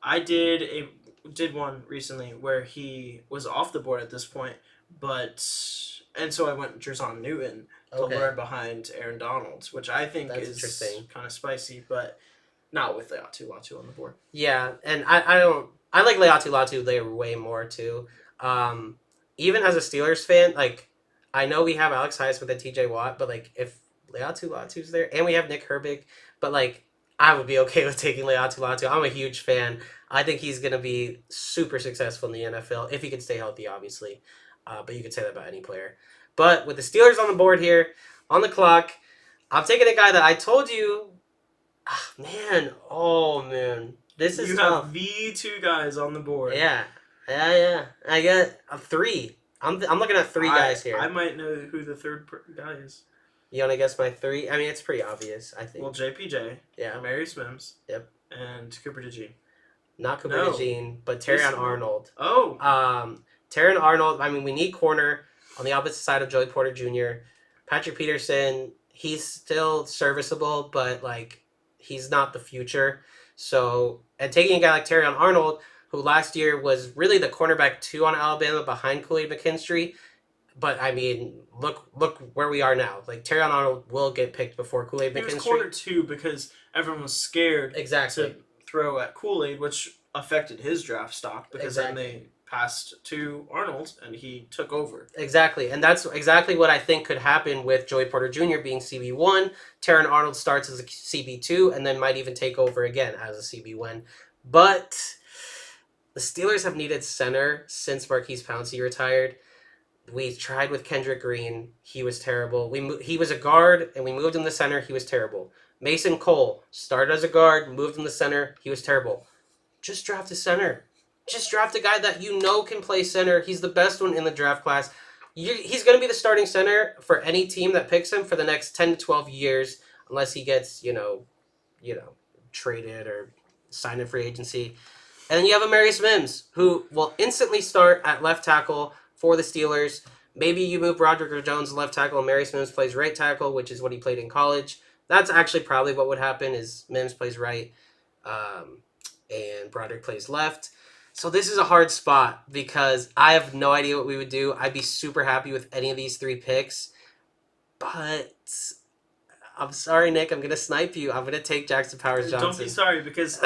B: I did one recently where he was off the board at this point, and so I went Jerson Newton to learn behind Aaron Donald, which I think is kind of spicy, but not with Latu on the board.
A: Yeah, and I like Latu there way more too. Even as a Steelers fan, like I know we have Alex Highsmith and TJ Watt, but like if Latu's there, and we have Nick Herbig, but like I would be okay with taking Latu. I'm a huge fan. I think he's gonna be super successful in the NFL if he can stay healthy, obviously. But you could say that about any player. But with the Steelers on the board here, on the clock, I'm taking a guy that I told you. Oh man, this is tough.
B: Have the 2 guys on the board.
A: Yeah. I got a 3. I'm looking at 3 guys here.
B: I might know who the third guy is.
A: You want to guess my 3? I mean, it's pretty obvious, I think.
B: Well, JPJ.
A: Yeah.
B: Marius Mims.
A: Yep.
B: And Cooper DeJean.
A: Not Cooper DeJean, but Terrion Arnold.
B: Oh.
A: Terrion Arnold, I mean, we need corner on the opposite side of Joey Porter Jr. Patrick Peterson, he's still serviceable, but, like, he's not the future. So, and taking a guy like Terrion Arnold, who last year was really the cornerback 2 on Alabama behind Kool-Aid McKinstry. But, I mean, look where we are now. Like, Terrion Arnold will get picked before Kool-Aid McKinstry.
B: He was corner 2 because everyone was scared to throw at Kool-Aid, which affected his draft stock because then they passed to Arnold and he took over.
A: Exactly, and that's exactly what I think could happen with Joey Porter Jr. being CB1. Terrion Arnold starts as a CB2 and then might even take over again as a CB1. But the Steelers have needed center since Marquise Pouncey retired. We tried with Kendrick Green. He was terrible. He was a guard, and we moved him to center. He was terrible. Mason Cole started as a guard, moved him to center. He was terrible. Just draft a center. Just draft a guy that you know can play center. He's the best one in the draft class. He's going to be the starting center for any team that picks him for the next 10 to 12 years, unless he gets, traded or signed in free agency. And then you have Marius Mims, who will instantly start at left tackle for the Steelers. Maybe you move Broderick Jones to left tackle and Marius Mims plays right tackle, which is what he played in college. That's actually probably what would happen is Mims plays right and Broderick plays left. So this is a hard spot because I have no idea what we would do. I'd be super happy with any of these 3 picks. But I'm sorry, Nick. I'm going to snipe you. I'm going to take Jackson Powers Johnson.
B: Don't be sorry because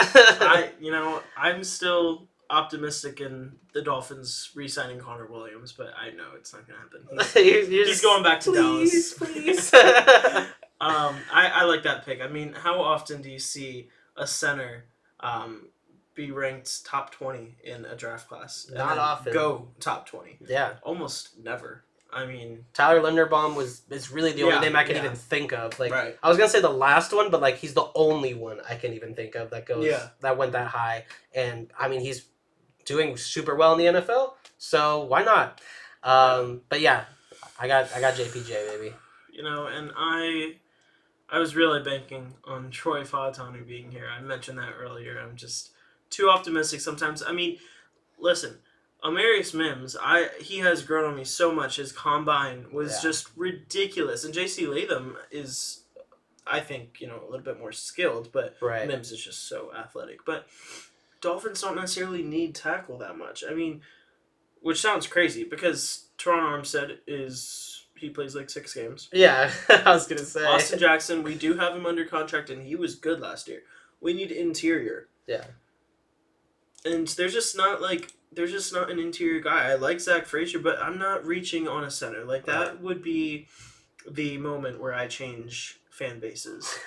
B: I'm still optimistic in the Dolphins re-signing Connor Williams, but I know it's not going to happen. He's going back to Dallas.
A: Please.
B: I like that pick. I mean, how often do you see a center be ranked top 20 in a draft class?
A: Not often.
B: Go top 20.
A: Yeah.
B: Almost never. I mean,
A: Tyler Linderbaum is really the only name I can even think of. Like,
B: right.
A: I was gonna say the last one, but like he's the only one I can even think of that went that high. And I mean, he's doing super well in the NFL, so why not? But yeah, I got JPJ, baby.
B: And I was really banking on Troy Fautanu being here. I mentioned that earlier. I'm just too optimistic sometimes. I mean, listen. Amarius Mims, he has grown on me so much. His combine was just ridiculous. And J.C. Latham is, I think, a little bit more skilled, but Mims is just so athletic. But Dolphins don't necessarily need tackle that much. I mean, which sounds crazy because Teron Armstead he plays like 6 games.
A: Yeah, I was going to say.
B: Austin Jackson, we do have him under contract, and he was good last year. We need interior.
A: Yeah.
B: And there's just not an interior guy. I like Zach Frazier, but I'm not reaching on a center. Like that would be the moment where I change fan bases.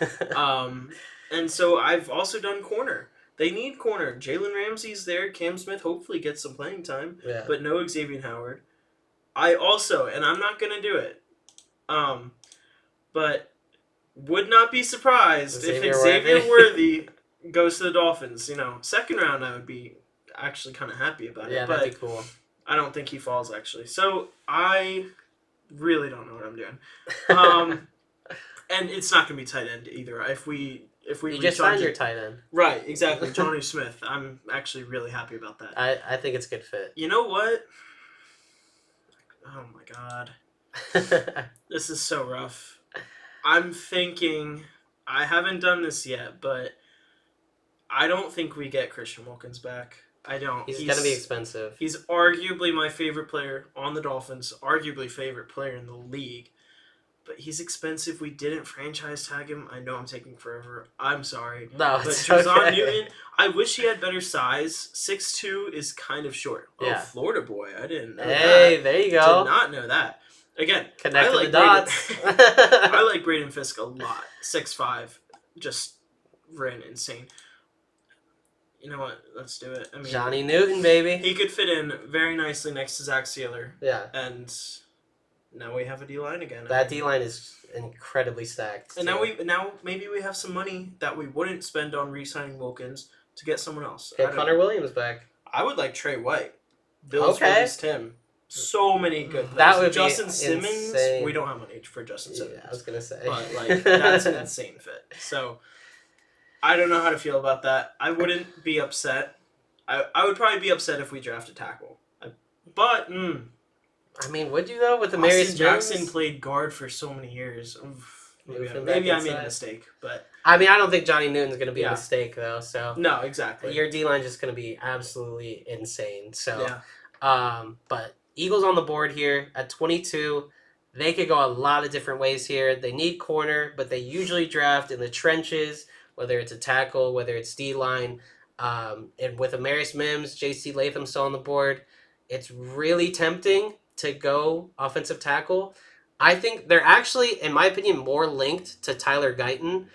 B: And so I've also done corner. They need corner. Jalen Ramsey's there. Cam Smith hopefully gets some playing time, but no Xavier Howard. I also, and I'm not gonna do it, but would not be surprised if Xavier Worthy goes to the Dolphins. Second round I would be actually kind of happy about it.
A: Yeah, that'd be cool.
B: I don't think he falls actually. So I really don't know what I'm doing. And it's not gonna be tight end either. If we
A: you just signed your tight end.
B: Right, exactly. Johnny Smith. I'm actually really happy about that.
A: I think it's a good fit.
B: You know what? Oh my god. This is so rough. I'm thinking, I haven't done this yet, but I don't think we get Christian Wilkins back. I don't.
A: He's going to be expensive.
B: He's arguably my favorite player on the Dolphins, arguably favorite player in the league. But he's expensive. We didn't franchise tag him. I know I'm taking forever. I'm sorry.
A: No,
B: but
A: it's
B: Jazon
A: okay.
B: Newton, I wish he had better size. 6'2" is kind of short.
A: Yeah.
B: Oh, Florida boy. I didn't know that.
A: Hey, there you go.
B: Did not know that. Again,
A: Connect the dots.
B: I like Braden Fisk a lot. 6'5", just ran insane. You know what? Let's do it. I mean,
A: Johnny Newton, baby.
B: He could fit in very nicely next to Zach Sealer.
A: Yeah.
B: And now we have a D-line again.
A: That D-line is incredibly stacked.
B: And now maybe we have some money that we wouldn't spend on re-signing Wilkins to get someone else.
A: Get Connor Williams back.
B: I would like Trey White. Bills versus Tim. So many good players.
A: That would
B: Justin
A: be
B: Simmons.
A: insane.
B: We don't have money for Justin Simmons.
A: Yeah, I was gonna say.
B: But that's an insane fit. So I don't know how to feel about that. I wouldn't be upset. I would probably be upset if we draft a tackle. But
A: I mean, would you though with the Marius
B: Jackson played guard for so many years. Maybe I made a mistake, but
A: I mean, I don't think Johnny Newton's going to be a mistake though. So
B: no, exactly.
A: Your D-line just going to be absolutely insane. So, but Eagles on the board here at 22. They could go a lot of different ways here. They need corner, but they usually draft in the trenches, whether it's a tackle, whether it's D-line. And with Amarius Mims, J.C. Latham still on the board, it's really tempting to go offensive tackle. I think they're actually, in my opinion, more linked to Tyler Guyton.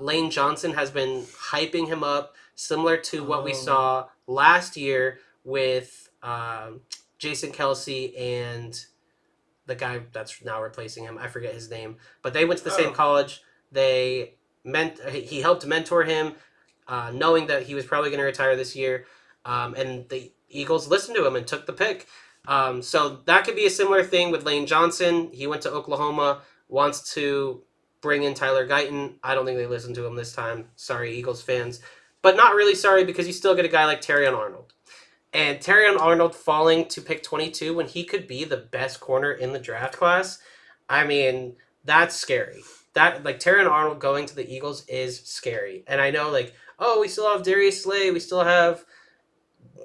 A: Lane Johnson has been hyping him up, similar to what we saw last year with Jason Kelsey and the guy that's now replacing him. I forget his name. But they went to the same college. He helped mentor him, knowing that he was probably going to retire this year. And the Eagles listened to him and took the pick. So that could be a similar thing with Lane Johnson. He went to Oklahoma, wants to bring in Tyler Guyton. I don't think they listened to him this time. Sorry, Eagles fans. But not really sorry, because you still get a guy like Terrion Arnold. And Terrion Arnold falling to pick 22 when he could be the best corner in the draft class, I mean, that's scary. Terrion Arnold going to the Eagles is scary. And I know, we still have Darius Slay. We still have...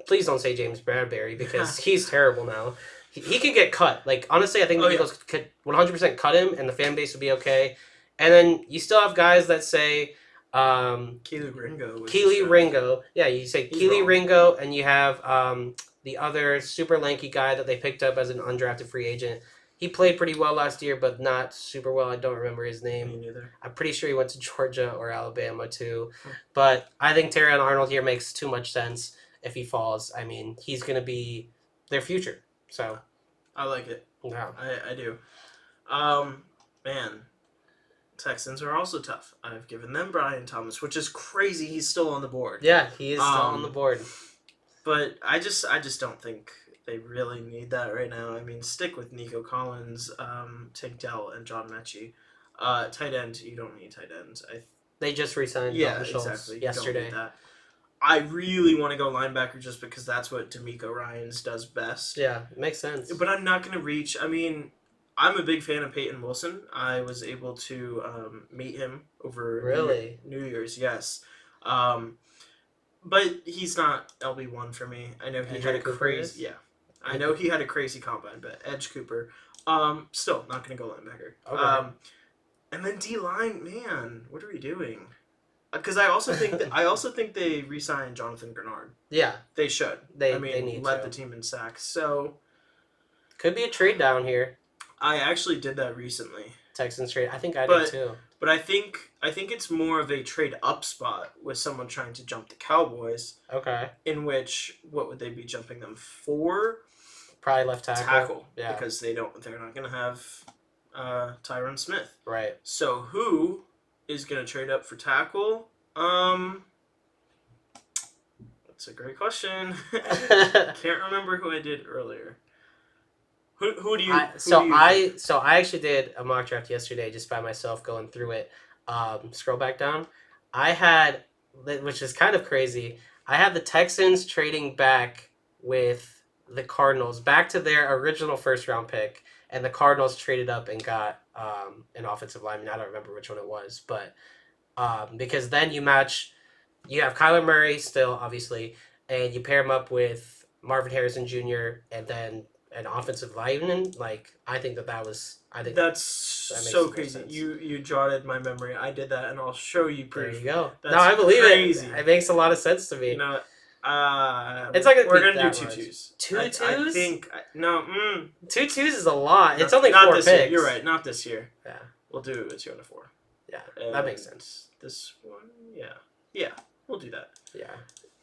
A: Please don't say James Bradbury, because he's terrible now. He could get cut. Honestly, I think the Eagles could 100% cut him, and the fan base would be okay. And then you still have guys that say...
B: Keely Ringo.
A: Keely Ringo. Yeah, you say Keely Ringo, and you have the other super lanky guy that they picked up as an undrafted free agent. He played pretty well last year, but not super well. I don't remember his name.
B: Me neither.
A: I'm pretty sure he went to Georgia or Alabama, too. But I think Terrion Arnold here makes too much sense if he falls. I mean, he's going to be their future. So
B: I like it.
A: Yeah.
B: I do. Man, Texans are also tough. I've given them Brian Thomas, which is crazy. He's still on the board.
A: Yeah, he is still on the board.
B: But I just don't think they really need that right now. I mean, stick with Nico Collins, Tank Dell, and John Mechie. Tight end, you don't need tight ends.
A: They just re-signed Dalton Schultz yesterday.
B: I really want to go linebacker just because that's what D'Amico Ryans does best.
A: Yeah, makes sense.
B: But I'm not going to reach. I mean, I'm a big fan of Peyton Wilson. I was able to meet him over New Year's, yes. But he's not LB1 for me. I know he had a crazy... Yeah. I know he had a crazy combine, but Edge Cooper. Still, not going to go linebacker.
A: Okay.
B: And then D-line, man, what are we doing? Because I also think they re-signed Jonathan Grenard.
A: Yeah,
B: they should.
A: They
B: led the team in sacks. So
A: could be a trade down here.
B: I actually did that recently.
A: Texans trade. I think I did too.
B: But I think it's more of a trade up spot with someone trying to jump the Cowboys.
A: Okay.
B: In which, what would they be jumping them for?
A: Probably left tackle.
B: Yeah. Because they're not going to have Tyron Smith.
A: Right.
B: So who is going to trade up for tackle? That's a great question. Can't remember who I did earlier. Who do you?
A: I actually did a mock draft yesterday just by myself going through it. Scroll back down. I had, which is kind of crazy. I had the Texans trading back with the Cardinals back to their original first round pick, and the Cardinals traded up and got an offensive lineman. I don't remember which one it was, but because then you have Kyler Murray still obviously, and you pair him up with Marvin Harrison Jr. and then an offensive lineman. Like I think that's
B: so crazy. You jotted my memory. I did that, and I'll show you proof.
A: There you go.
B: That's
A: I believe
B: crazy.
A: It makes a lot of sense to me.
B: You know,
A: it's like
B: we're gonna do 2 twos.
A: 2 twos.
B: I think no.
A: 2 twos is a lot. It's only not 4
B: this
A: picks.
B: Year. You're right. Not this year.
A: Yeah.
B: We'll do a 2 and a 4.
A: Yeah, that makes sense.
B: This one, yeah, we'll do that.
A: Yeah,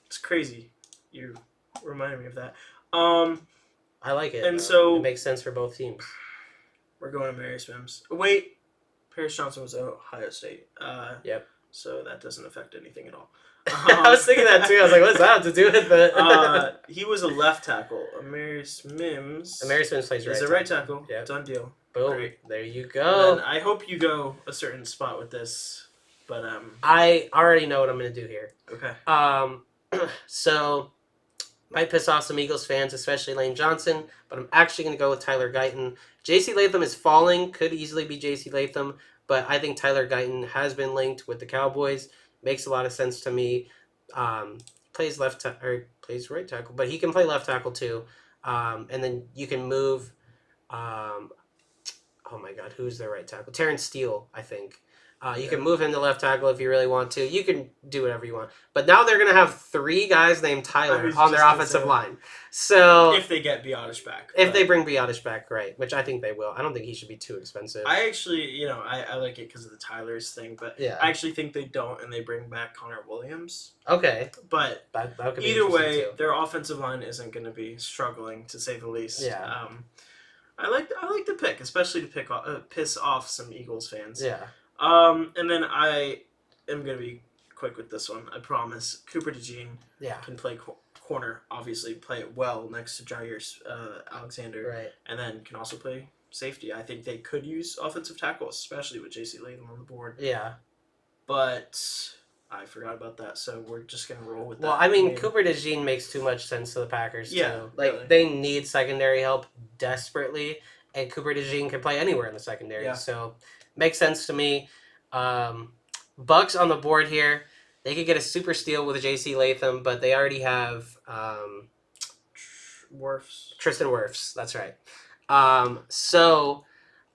B: it's crazy. You reminded me of that.
A: I like it.
B: And so
A: it makes sense for both teams.
B: We're going to Marius Mims. Wait, Paris Johnson was at Ohio State.
A: Yep.
B: So that doesn't affect anything at all.
A: I was thinking that too. I was like, what does that have to do with it?
B: He was a left tackle. Marius Mims.
A: Marius Mims plays right.
B: He's a right tackle.
A: Yep.
B: Done deal.
A: Boom.
B: Great.
A: There you go.
B: And I hope you go a certain spot with this, but
A: I already know what I'm gonna do here.
B: Okay.
A: So might piss off some Eagles fans, especially Lane Johnson, but I'm actually gonna go with Tyler Guyton. J.C. Latham is falling. Could easily be J.C. Latham, but I think Tyler Guyton has been linked with the Cowboys. Makes a lot of sense to me. Plays plays right tackle, but he can play left tackle too. And then you can move. Oh my God, who's their right tackle? Terrence Steele, I think. You can move him to left tackle if you really want to. You can do whatever you want. But now they're going to have 3 guys named Tyler on their offensive line. So
B: if they get Biotish back.
A: If they bring Biotish back, right, which I think they will. I don't think he should be too expensive.
B: I actually, I like it because of the Tylers thing, but I actually think they don't, and they bring back Connor Williams.
A: Okay.
B: But
A: that could be
B: either way,
A: too.
B: Their offensive line isn't going to be struggling, to say the least.
A: Yeah.
B: I like the pick, especially to piss off some Eagles fans.
A: Yeah.
B: And then I am going to be quick with this one. I promise. Cooper DeJean can play corner, obviously play it well next to Jair Alexander.
A: Right.
B: And then can also play safety. I think they could use offensive tackle, especially with J.C. Latham on the board.
A: Yeah.
B: But I forgot about that, so we're just going to roll with that.
A: Well, I mean, Cooper DeJean makes too much sense to the Packers, too. Like,
B: really.
A: They need secondary help desperately, and Cooper DeJean can play anywhere in the secondary.
B: Yeah.
A: So, makes sense to me. Bucks on the board here. They could get a super steal with J.C. Latham, but they already have Tristan Wirfs. That's right. So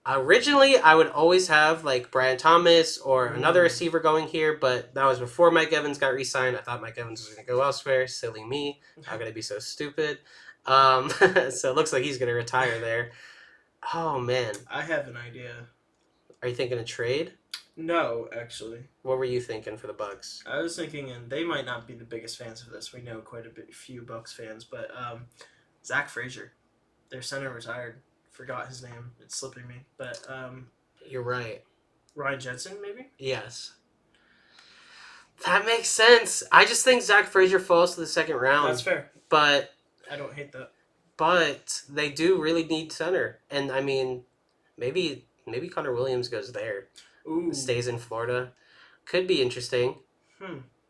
A: originally I would always have like Brian Thomas or another receiver going here, but that was before Mike Evans got re-signed. I thought Mike Evans was going to go elsewhere. Silly me. How could I be so stupid? So it looks like he's going to retire there. Oh, man.
B: I have an idea.
A: Are you thinking a trade?
B: No, actually.
A: What were you thinking for the Bucks?
B: I was thinking, and they might not be the biggest fans of this. We know quite a few Bucks fans, but Zach Frazier, their center, retired. Forgot his name. It's slipping me, but
A: you're right.
B: Ryan Jensen, maybe.
A: Yes. That makes sense. I just think Zach Frazier falls to the second round.
B: That's fair.
A: But
B: I don't hate that.
A: But they do really need center, and I mean, maybe Connor Williams goes there.
B: Ooh.
A: Stays in Florida. Could be interesting.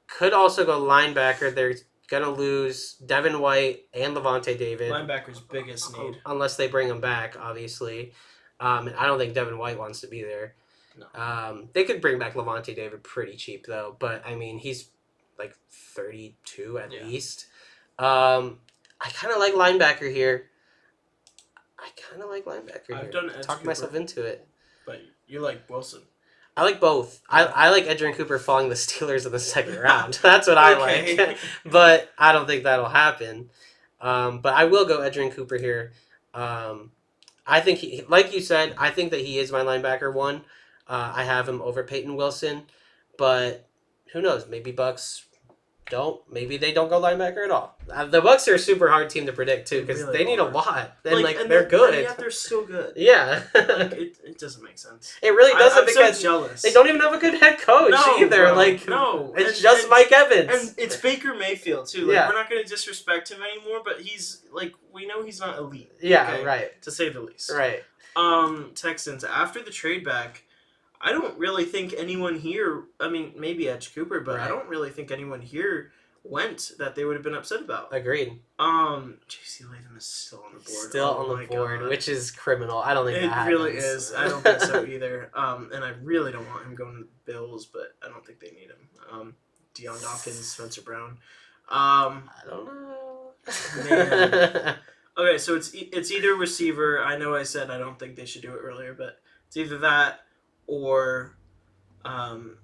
A: Could also go linebacker. They're going to lose Devin White and Levante David.
B: Linebacker's biggest need.
A: Unless they bring him back, obviously. And I don't think Devin White wants to be there.
B: No.
A: They could bring back Levante David pretty cheap, though. But, I mean, he's like 32 at least. I kind of like linebacker here.
B: I've done Edge
A: Talk
B: Cooper,
A: myself into it.
B: But you like Wilson.
A: I like both. I like Edgerrin Cooper falling the Steelers in the second round. That's what I like. But I don't think that'll happen. But I will go Edgerrin Cooper here. I think he, like you said, I think that he is my linebacker one. I have him over Peyton Wilson, but who knows? Maybe Bucks don't. Maybe they don't go linebacker at all. The Bucks are a super hard team to predict too because they need a lot. And they're good.
B: And yet they're still good.
A: Yeah.
B: It doesn't make sense.
A: It really doesn't
B: I'm
A: because
B: so jealous.
A: they don't even have a good head coach either.
B: Bro,
A: it's just Mike Evans.
B: And it's Baker Mayfield too. We're not going to disrespect him anymore, but he's we know he's not elite.
A: Yeah, okay? Right.
B: To say the least.
A: Right.
B: Texans, after the trade back, I don't really think anyone here, I mean, maybe Edge Cooper, but I don't really think anyone here went that they would have been upset about.
A: Agreed.
B: J.C. Latham is still on the board.
A: Still on the board, God. Which is criminal. I don't think
B: it really is. I don't think so either. And I really don't want him going to the Bills, but I don't think they need him. Deion Dawkins, Spencer Brown.
A: I don't know.
B: Man. Okay, so it's either receiver. I know I said I don't think they should do it earlier, but it's either that or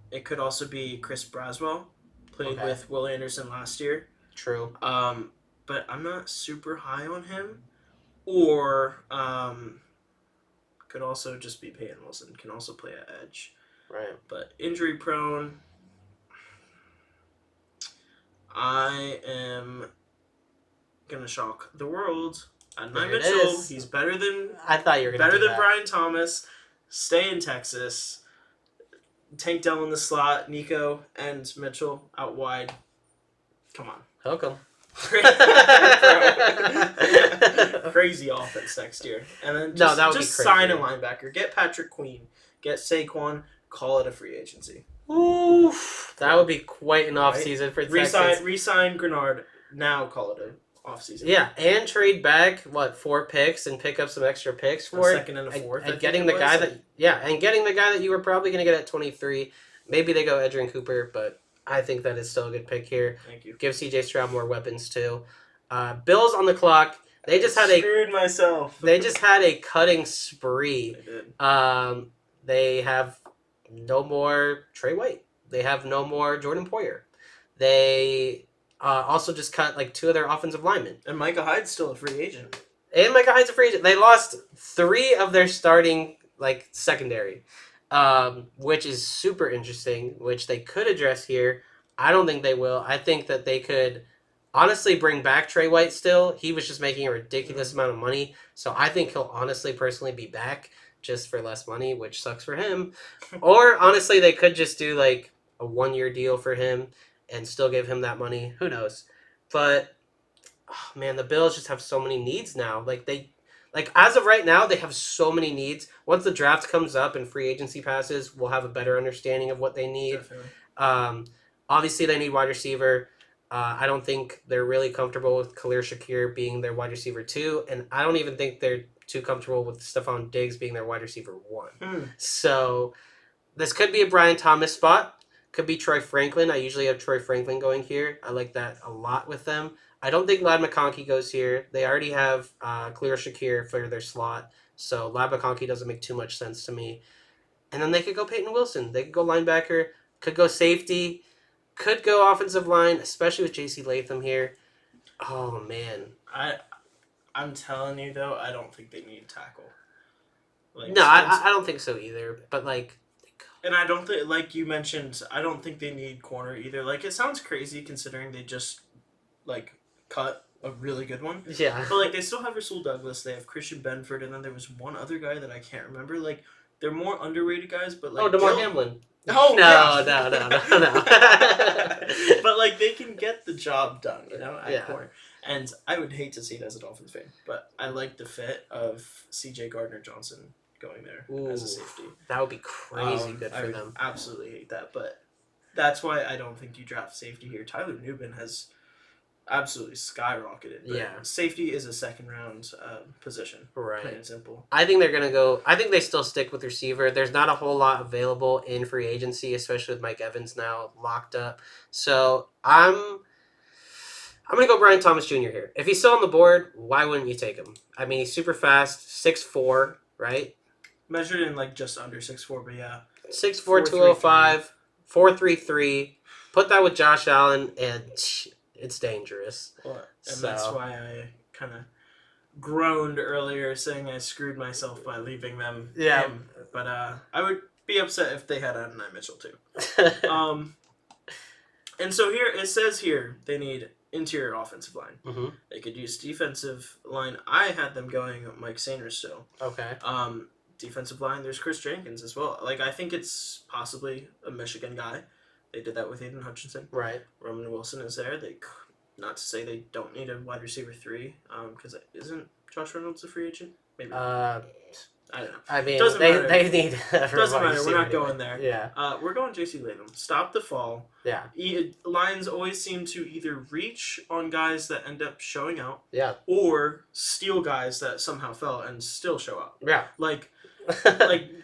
B: it could also be Chris Braswell. Played with Will Anderson last year.
A: True.
B: But I'm not super high on him. Or could also just be Peyton Wilson. Can also play at edge.
A: Right.
B: But injury prone. I am gonna shock the world. Adonai Mitchell. He's better than
A: I thought you were gonna
B: better than Brian Thomas. Stay in Texas. Tank Dell in the slot, Nico and Mitchell out wide. Come on.
A: Welcome.
B: Crazy offense next year. And then just sign a linebacker. Get Patrick Queen. Get Saquon. Call it a free agency.
A: Oof. That would be quite an offseason for Texans.
B: Resign Grenard. Now call it an offseason.
A: Yeah, and trade back, 4 picks and pick up some extra picks for
B: a second and a fourth.
A: And getting the guy that you were probably going to get at 23. Maybe they go Edgerrin Cooper, but I think that is still a good pick here.
B: Thank you.
A: Give CJ Stroud more weapons too. Bills on the clock. They just
B: screwed myself.
A: They just had a cutting spree.
B: They did.
A: They have no more Trey White. They have no more Jordan Poyer. They also just cut 2 of their offensive linemen.
B: And Micah Hyde's still a free agent.
A: And Micah Hyde's a free agent. They lost 3 of their starting secondary, which is super interesting, which they could address here. I don't think they will. I think that they could honestly bring back Trey White still. He was just making a ridiculous amount of money. So I think he'll honestly personally be back just for less money, which sucks for him. Or honestly, they could just do a 1-year deal for him and still give him that money. Who knows? But man, the Bills just have so many needs now. As of right now, they have so many needs. Once the draft comes up and free agency passes, we'll have a better understanding of what they need. Obviously, they need wide receiver. I don't think they're really comfortable with Khalil Shakir being their wide receiver 2, and I don't even think they're too comfortable with Stephon Diggs being their wide receiver 1. So this could be a Brian Thomas spot. Could be Troy Franklin. I usually have Troy Franklin going here. I like that a lot with them. I don't think Ladd McConkey goes here. They already have Khalil Shakir for their slot, so Ladd McConkey doesn't make too much sense to me. And then they could go Peyton Wilson. They could go linebacker. Could go safety. Could go offensive line, especially with J.C. Latham here. Oh, man.
B: I'm telling you, though, I don't think they need tackle.
A: No, I don't think so either. But,
B: and I don't think, like you mentioned, I don't think they need corner either. It sounds crazy considering they just, cut a really good one.
A: Yeah.
B: But, they still have Rasul Douglas. They have Christian Benford. And then there was one other guy that I can't remember. They're more underrated guys, but,
A: DeMar Hamlin.
B: Oh,
A: no.
B: But, they can get the job done, at corner. And I would hate to see it as a Dolphins fan, but I like the fit of C.J. Gardner-Johnson going there as a safety.
A: That would be crazy good for them.
B: I absolutely hate that, but that's why I don't think you draft safety here. Tyler Nubin has absolutely skyrocketed. But safety is a second-round position.
A: Right.
B: Plain and simple.
A: I think they're going to go... I think they still stick with receiver. There's not a whole lot available in free agency, especially with Mike Evans now locked up. So I'm going to go Brian Thomas Jr. here. If he's still on the board, why wouldn't you take him? I mean, he's super fast, 6'4", right?
B: Measured in just under 6'4", but yeah.
A: 6'4", 205, 4.33. Put that with Josh Allen, and it's dangerous.
B: Well, and that's why I kind of groaned earlier, saying I screwed myself by leaving them.
A: Yeah.
B: Him. But I would be upset if they had Adonai Mitchell too. And so here it says here they need interior offensive line.
A: Mm-hmm.
B: They could use defensive line. I had them going Mike Sanders still.
A: Okay.
B: Defensive line, there's Chris Jenkins as well. Like, I think it's possibly a Michigan guy. They did that with Aiden Hutchinson.
A: Right.
B: Roman Wilson is there. Not to say they don't need a wide receiver 3, because isn't Josh Reynolds a free agent? Maybe. I don't know.
A: I mean,
B: doesn't
A: they
B: need. Doesn't matter. We're not going there.
A: Yeah.
B: We're going J.C. Latham. Stop the fall.
A: Yeah.
B: Lions always seem to either reach on guys that end up showing out.
A: Yeah.
B: Or steal guys that somehow fell and still show up.
A: Yeah.
B: Like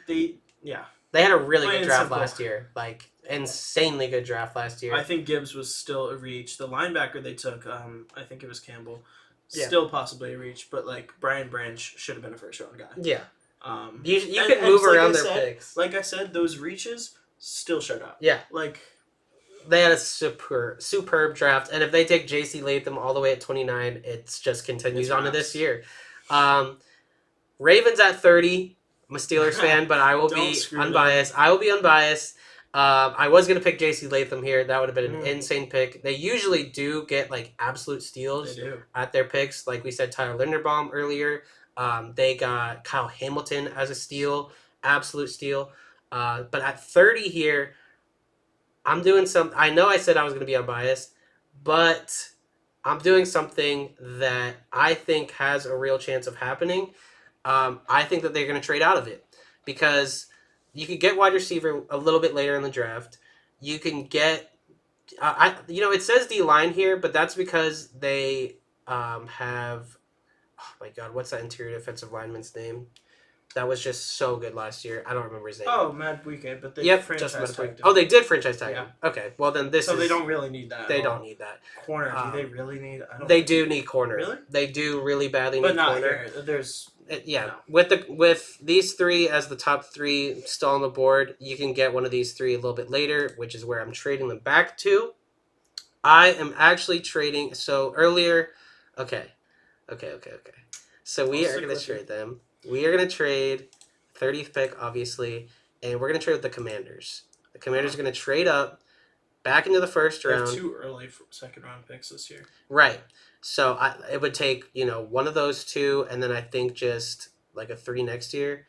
B: they. Yeah.
A: They had a really good draft last year. Like, insanely good draft last year.
B: I think Gibbs was still a reach. The linebacker they took, I think it was Campbell,
A: Yeah.
B: still possibly a reach. But like Brian Branch should have been a first round guy.
A: Yeah. You
B: and,
A: can move around their
B: said,
A: picks.
B: Like I said, those reaches still showed up.
A: Yeah.
B: Like
A: they had a superb draft, and if they take J.C. Latham all the way at 29, it just continues on to this year. Ravens at 30. I'm a Steelers fan, but I will be unbiased. I was going to pick J.C. Latham here. That would have been an insane pick. They usually do get like absolute steals at their picks. Like we said, Tyler Linderbaum earlier. They got Kyle Hamilton as a steal, absolute steal. But at 30 here, I'm doing something. I know I said I was going to be unbiased, but I'm doing something that I think has a real chance of happening. I think that they're going to trade out of it because you could get wide receiver a little bit later in the draft. You can get, it says D-line here, but that's because they have, oh my God, what's that interior defensive lineman's name? That was just so good last year. I don't remember his name.
B: Oh, Matt Buike, but they franchise tagged him.
A: Oh, they did franchise tag him. Okay, well then
B: they don't really need that.
A: They don't need that.
B: Corner, do they really need?
A: They do need corner.
B: Really?
A: They do really badly
B: but
A: need
B: not
A: corner.
B: Here. There's
A: no. With these three as the top 3 still on the board, you can get one of these 3 a little bit later, which is where I'm trading them back to. I am actually trading. So earlier, okay. So we are going to trade them. We are going to trade 30th pick, obviously, and we're going to trade with the Commanders. The Commanders are going to trade up back into the first round.
B: 2 early second round picks this year.
A: Right. So it would take, one of those 2, and then I think just like a 3 next year.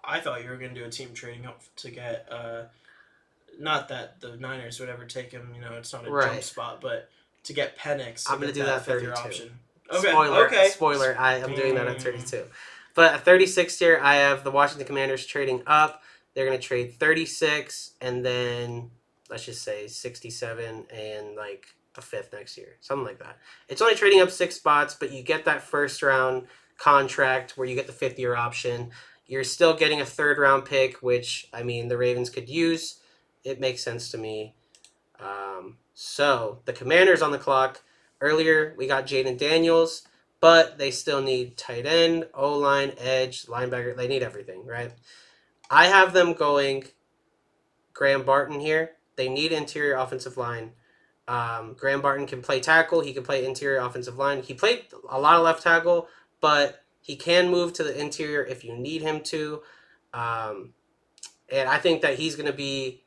B: I thought you were going to do a team trading up to get, not that the Niners would ever take him, it's not a jump spot, but to get Penix.
A: I'm going to do that 32.
B: Option.
A: Okay. Spoiler, I am doing that at 32. But at 36 here, I have the Washington Commanders trading up. They're going to trade 36, and then let's just say 67 and like a 5th next year. Something like that. It's only trading up 6 spots, but you get that first round contract where you get the 5th-year option. You're still getting a 3rd round pick, which, I mean, the Ravens could use. It makes sense to me. So the Commanders on the clock. Earlier, we got Jaden Daniels, but they still need tight end, O-line, edge, linebacker. They need everything, right? I have them going Graham Barton here. They need interior offensive line. Graham Barton can play tackle. He can play interior offensive line. He played a lot of left tackle, but he can move to the interior if you need him to. And I think that he's going to be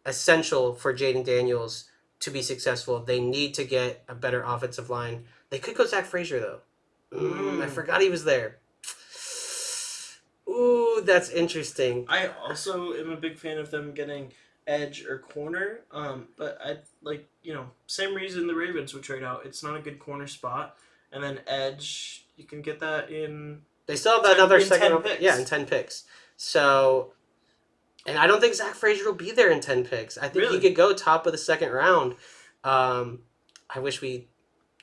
A: essential for Jaden Daniels to be successful. They need to get a better offensive line. They could go Zach Frazier, though. I forgot he was there. Ooh, that's interesting.
B: I also am a big fan of them getting edge or corner. But same reason the Ravens would trade out. It's not a good corner spot. And then edge, you can get that in.
A: They still have another second.
B: 10 picks.
A: Yeah, in 10 picks. So, and I don't think Zach Frazier will be there in 10 picks. I think he could go top of the 2nd round. I wish we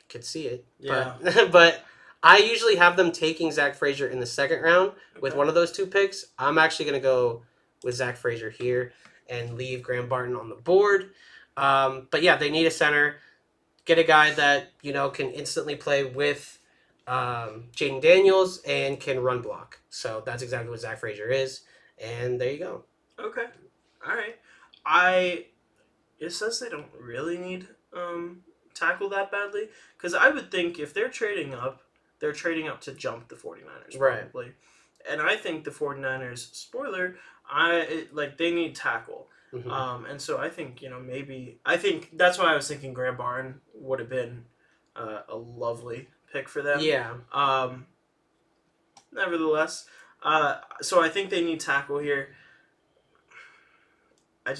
A: could see it.
B: Yeah.
A: But I usually have them taking Zach Frazier in the 2nd round with one of those 2 picks. I'm actually going to go with Zach Frazier here and leave Graham Barton on the board. But yeah, they need a center. Get a guy that, can instantly play with Jaden Daniels, and can run block. So that's exactly what Zach Frazier is. And there you go.
B: Okay. All right. It says they don't really need tackle that badly, because I would think if they're trading up to jump the 49ers probably. Right. And I think the 49ers, spoiler, they need tackle. Mm-hmm. And so I think, I think that's why I was thinking Graham Barton would have been a lovely pick for them.
A: Yeah.
B: Nevertheless, so I think they need tackle here. I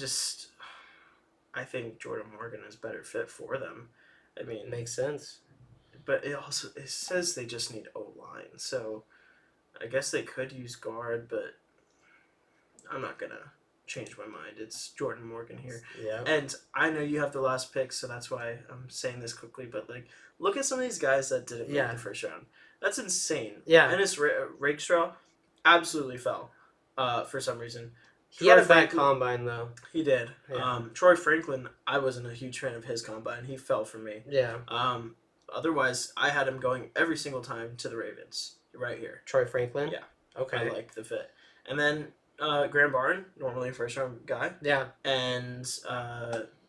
B: think Jordan Morgan is better fit for them. I mean,
A: makes sense.
B: But it says they just need O-line, so I guess they could use guard, but I'm not gonna change my mind. It's Jordan Morgan here.
A: Yeah.
B: And I know you have the last pick, so that's why I'm saying this quickly. But look at some of these guys that didn't make the first round. That's insane.
A: Yeah.
B: Ennis Rakestraw absolutely fell for some reason.
A: He had a bad combine, though.
B: He did. Yeah. Troy Franklin, I wasn't a huge fan of his combine. He fell for me.
A: Yeah.
B: Otherwise, I had him going every single time to the Ravens, right here.
A: Troy Franklin?
B: Yeah.
A: Okay.
B: I like the fit. And then Graham Barton, normally a first-round guy.
A: Yeah.
B: And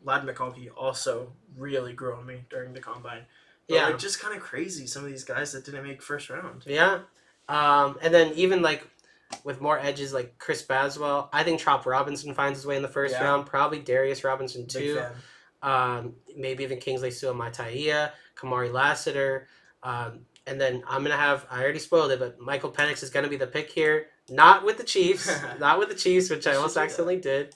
B: Ladd McConkey also really grew on me during the combine. But just kind of crazy, some of these guys that didn't make first round.
A: Yeah. And then even, with more edges like Chris Baswell, I think Chop Robinson finds his way in the first round. Probably Darius Robinson too. Maybe even Kingsley Suamataia, Kamari Lassiter. And then I already spoiled it, but Michael Penix is going to be the pick here. Not with the Chiefs. Which I almost accidentally did.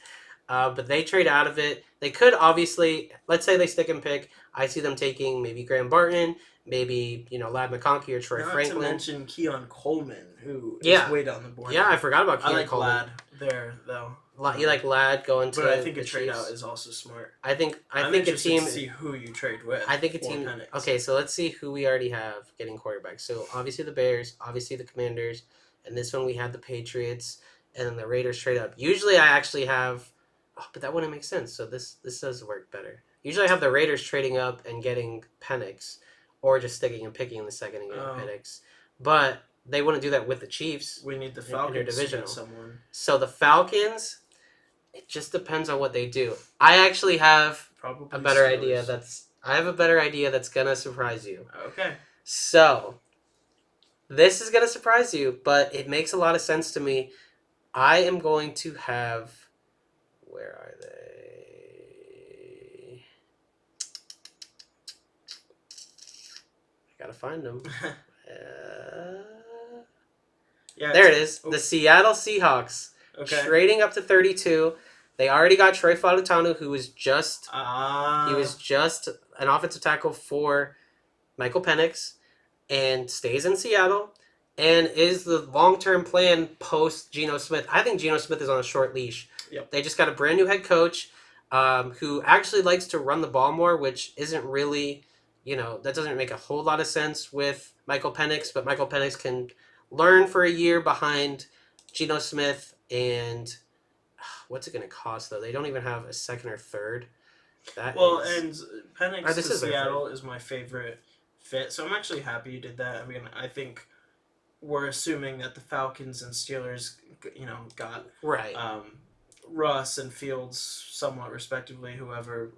A: But they trade out of it. They could obviously, let's say they stick and pick. I see them taking maybe Graham Barton, maybe, Ladd McConkey or Troy Franklin.
B: Not to mention Keon Coleman, who is way down the board.
A: Yeah, I forgot about Keon Coleman.
B: I like Ladd there, though.
A: You like Ladd going to.
B: But I think a trade out is also smart.
A: I think a team.
B: To see who you trade with.
A: I think a team. Okay, so let's see who we already have getting quarterbacks. So obviously the Bears, obviously the Commanders, and this one we had the Patriots, and then the Raiders trade up. Usually I actually have. Oh, but that wouldn't make sense. So this does work better. Usually I have the Raiders trading up and getting Penix, or just sticking and picking in the second and getting Penix. But they wouldn't do that with the Chiefs.
B: We need the Falcons to get someone.
A: So the Falcons, it just depends on what they do. I actually have a better idea that's gonna surprise you.
B: Okay.
A: So this is gonna surprise you, but it makes a lot of sense to me. I am going to have. Where are they? I gotta find them. There it is. The Seattle Seahawks.
B: Okay.
A: Trading up to 32. They already got Troy Fautanu, who was just he was just an offensive tackle for Michael Penix, and stays in Seattle, and is the long-term plan post Geno Smith. I think Geno Smith is on a short leash.
B: Yep.
A: They just got a brand new head coach who actually likes to run the ball more, which isn't really, that doesn't make a whole lot of sense with Michael Penix, but Michael Penix can learn for a year behind Geno Smith, and what's it going to cost, though? They don't even have a second or third.
B: And Penix to Seattle is my favorite fit, so I'm actually happy you did that. I mean, I think we're assuming that the Falcons and Steelers, got Russ and Fields somewhat respectively, whoever,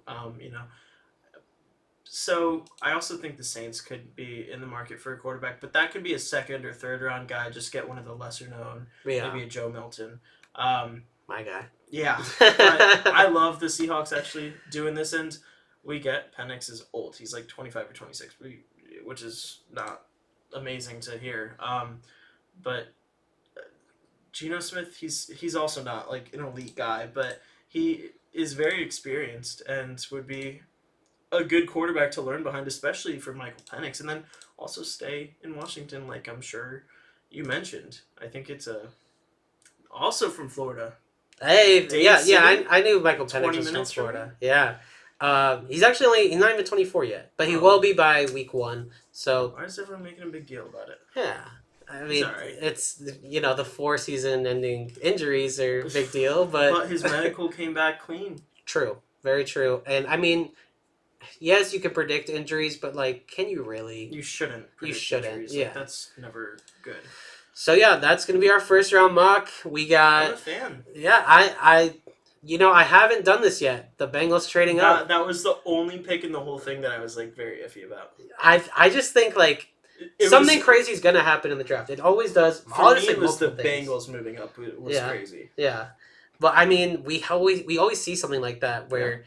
B: So I also think the Saints could be in the market for a quarterback, but that could be a second or third round guy. Just get one of the lesser known, maybe a Joe Milton.
A: My guy.
B: Yeah, but I love the Seahawks actually doing this, and we get Penix is old. He's like 25 or 26, which is not amazing to hear. But Geno Smith, he's also not like an elite guy, but he is very experienced and would be a good quarterback to learn behind, especially for Michael Penix, and then also stay in Washington, like I'm sure you mentioned. I think it's also from Florida.
A: Hey, I knew Michael Penix was from Florida. Yeah. He's actually not even 24 yet, but he will be by week 1. So
B: why is everyone making a big deal about it?
A: Yeah. I mean, it's, the 4-season-ending injuries are a big deal, but...
B: But his medical came back clean.
A: True. Very true. And, I mean, yes, you can predict injuries, but like, can you really?
B: You shouldn't.
A: You shouldn't.
B: Injuries.
A: Yeah,
B: like, that's never good.
A: So yeah, that's gonna be our first round mock. We got.
B: I'm a fan.
A: Yeah, I haven't done this yet. The Bengals trading up.
B: That was the only pick in the whole thing that I was like very iffy about.
A: I just think like something crazy is gonna happen in the draft. It always does.
B: For me, it was the Bengals moving up. It was crazy.
A: Yeah, but I mean, we always see something like that where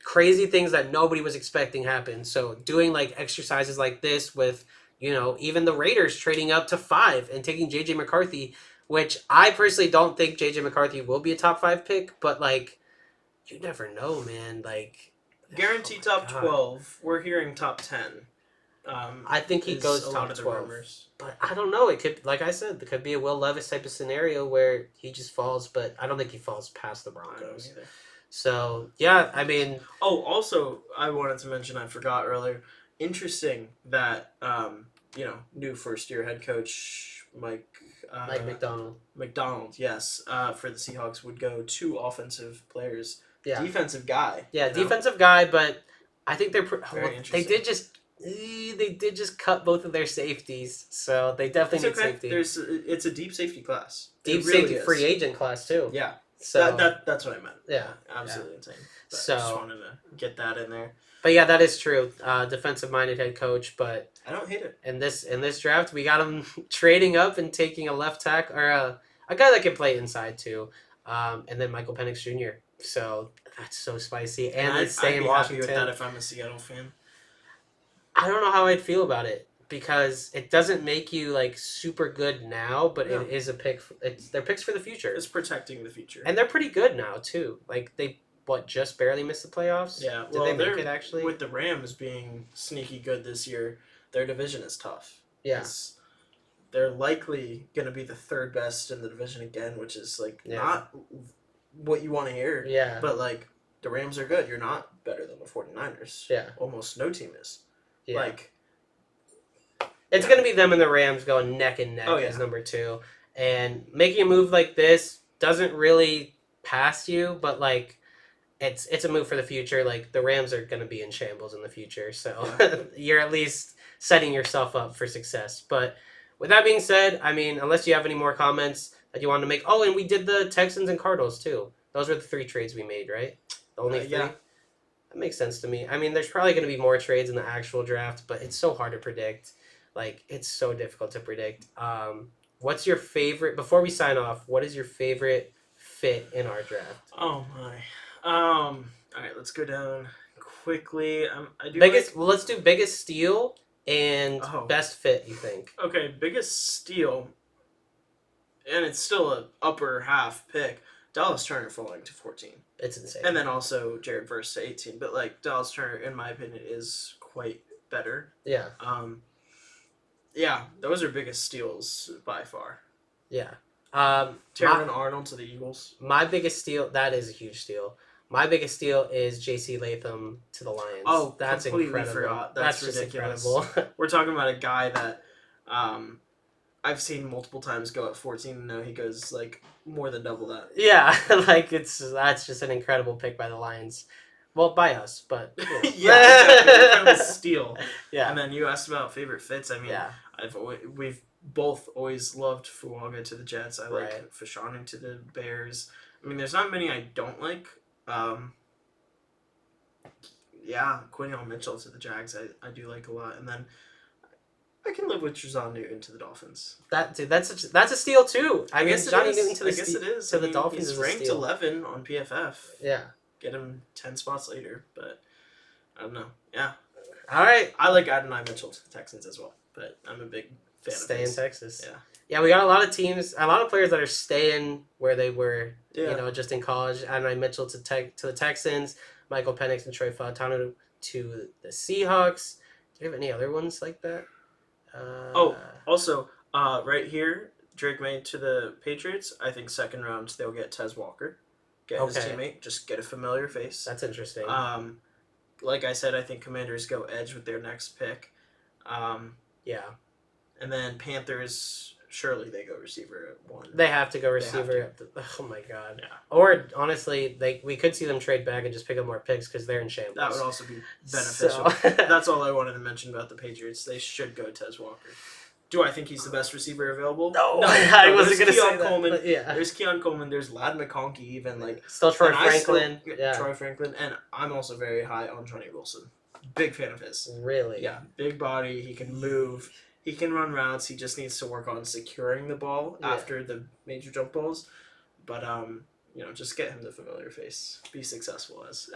A: crazy things that nobody was expecting happen. So doing like exercises like this with even the Raiders trading up to 5 and taking JJ McCarthy, which I personally don't think JJ McCarthy will be a top 5 pick, but like you never know, man. Like
B: guaranteed top 12. We're hearing top 10.
A: I think he goes top 12. But I don't know. It could, like I said, it could be a Will Levis type of scenario where he just falls, but I don't think he falls past the Broncos. So, yeah, I mean...
B: Oh, also, I wanted to mention, I forgot earlier, interesting that, new first-year head coach Mike McDonald, yes, for the Seahawks would go 2 offensive players. Yeah. Defensive guy.
A: Yeah, defensive guy, but I think they did just cut both of their safeties, so they definitely need safety.
B: It's a deep safety class.
A: Deep safety free agent class too.
B: Yeah. So that's what I meant.
A: Yeah.
B: Absolutely insane. So I just wanted to get that in there.
A: But yeah, that is true. Defensive minded head coach, but
B: I don't hate it.
A: In this draft, we got him trading up and taking a left tackle or a guy that can play inside too, and then Michael Penix Jr. So that's so spicy. And I'd stay in Washington.
B: Happy with that if I'm a Seattle fan.
A: I don't know how I'd feel about it because it doesn't make you like super good now, but it is a pick. They're picks for the future.
B: It's protecting the future,
A: and they're pretty good now too. Like they just barely missed the playoffs.
B: Yeah,
A: did they make it actually?
B: With the Rams being sneaky good this year, their division is tough.
A: Yeah,
B: they're likely going to be the 3rd best in the division again, which is like not what you want to hear.
A: Yeah,
B: but like the Rams are good. You're not better than the 49ers.
A: Yeah,
B: almost no team is. Yeah. Like,
A: it's going to be them and the Rams going neck and neck as number 2. And making a move like this doesn't really pass you, but, like, it's a move for the future. Like, the Rams are going to be in shambles in the future. So you're at least setting yourself up for success. But with that being said, I mean, unless you have any more comments that you want to make. Oh, and we did the Texans and Cardinals, too. Those were the 3 trades we made, right? The only 3? Yeah. That makes sense to me. I mean, there's probably going to be more trades in the actual draft, but it's so hard to predict. Like, it's so difficult to predict. What's your favorite, before we sign off, what is your favorite fit in our draft?
B: Oh, my. All right, let's go down quickly.
A: Let's do biggest steal and best fit, you think.
B: Okay, biggest steal, and it's still an upper half pick. Dallas Turner falling to 14.
A: It's insane.
B: And then also Jared Verse to 18. But, like, Dallas Turner, in my opinion, is quite better.
A: Yeah.
B: Yeah, those are biggest steals by far.
A: Yeah.
B: Terron Arnold to the Eagles.
A: My biggest steal, that is a huge steal. My biggest steal is J.C. Latham to the Lions.
B: Oh,
A: that's incredible.
B: Forgot. That's ridiculous. Just incredible. We're talking about a guy that I've seen multiple times go at 14, and now he goes like more than double that.
A: Yeah, like that's just an incredible pick by the Lions. Well, by us, but
B: yeah, exactly. Steal.
A: Yeah.
B: And then you asked about favorite fits. I mean, we've both always loved Fuaga to the Jets. I like Fashanu to the Bears. I mean, there's not many I don't like. Quinion Mitchell to the Jags. I do like a lot, and then I can live with Trezon Newton to the Dolphins.
A: That's a steal too.
B: I guess
A: Johnny
B: Newton to the
A: Dolphins
B: is ranked 11 on PFF.
A: Yeah.
B: Get him 10 spots later, but I don't know. Yeah.
A: All right.
B: I like Adonai Mitchell to the Texans as well, but I'm a big fan of his.
A: Stay in Texas.
B: Yeah.
A: Yeah, we got a lot of teams, a lot of players that are staying where they were, just in college. Adonai Mitchell to the Texans, Michael Penix and Troy Fautanu to the Seahawks. Do you have any other ones like that?
B: Also, right here, Drake May to the Patriots. I think second round they'll get Tez Walker. Get his teammate. Just get a familiar face.
A: That's interesting.
B: Like I said, I think Commanders go edge with their next pick.
A: Yeah.
B: And then Panthers, surely they go receiver at 1.
A: They have to go receiver. Oh my god.
B: Yeah.
A: Or honestly, we could see them trade back and just pick up more picks because they're in shambles.
B: That would also be beneficial.
A: So...
B: That's all I wanted to mention about the Patriots. They should go Tez Walker. Do I think he's the best receiver available?
A: No, I wasn't going to say
B: Coleman.
A: that. Yeah.
B: There's Keon Coleman. There's Lad McConkey. Even
A: still Troy Franklin.
B: Troy Franklin, and I'm also very high on Johnny Wilson. Big fan of his.
A: Really?
B: Yeah, big body. He can move. He can run routes. He just needs to work on securing the ball after the major jump balls. But just get him the familiar face. Be successful as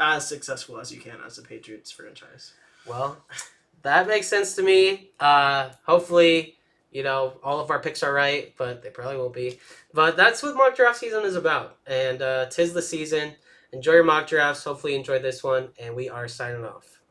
B: you can as a Patriots franchise.
A: Well, that makes sense to me. Hopefully, all of our picks are right, but they probably won't be. But that's what mock draft season is about. And 'tis the season. Enjoy your mock drafts. Hopefully you enjoyed this one. And we are signing off.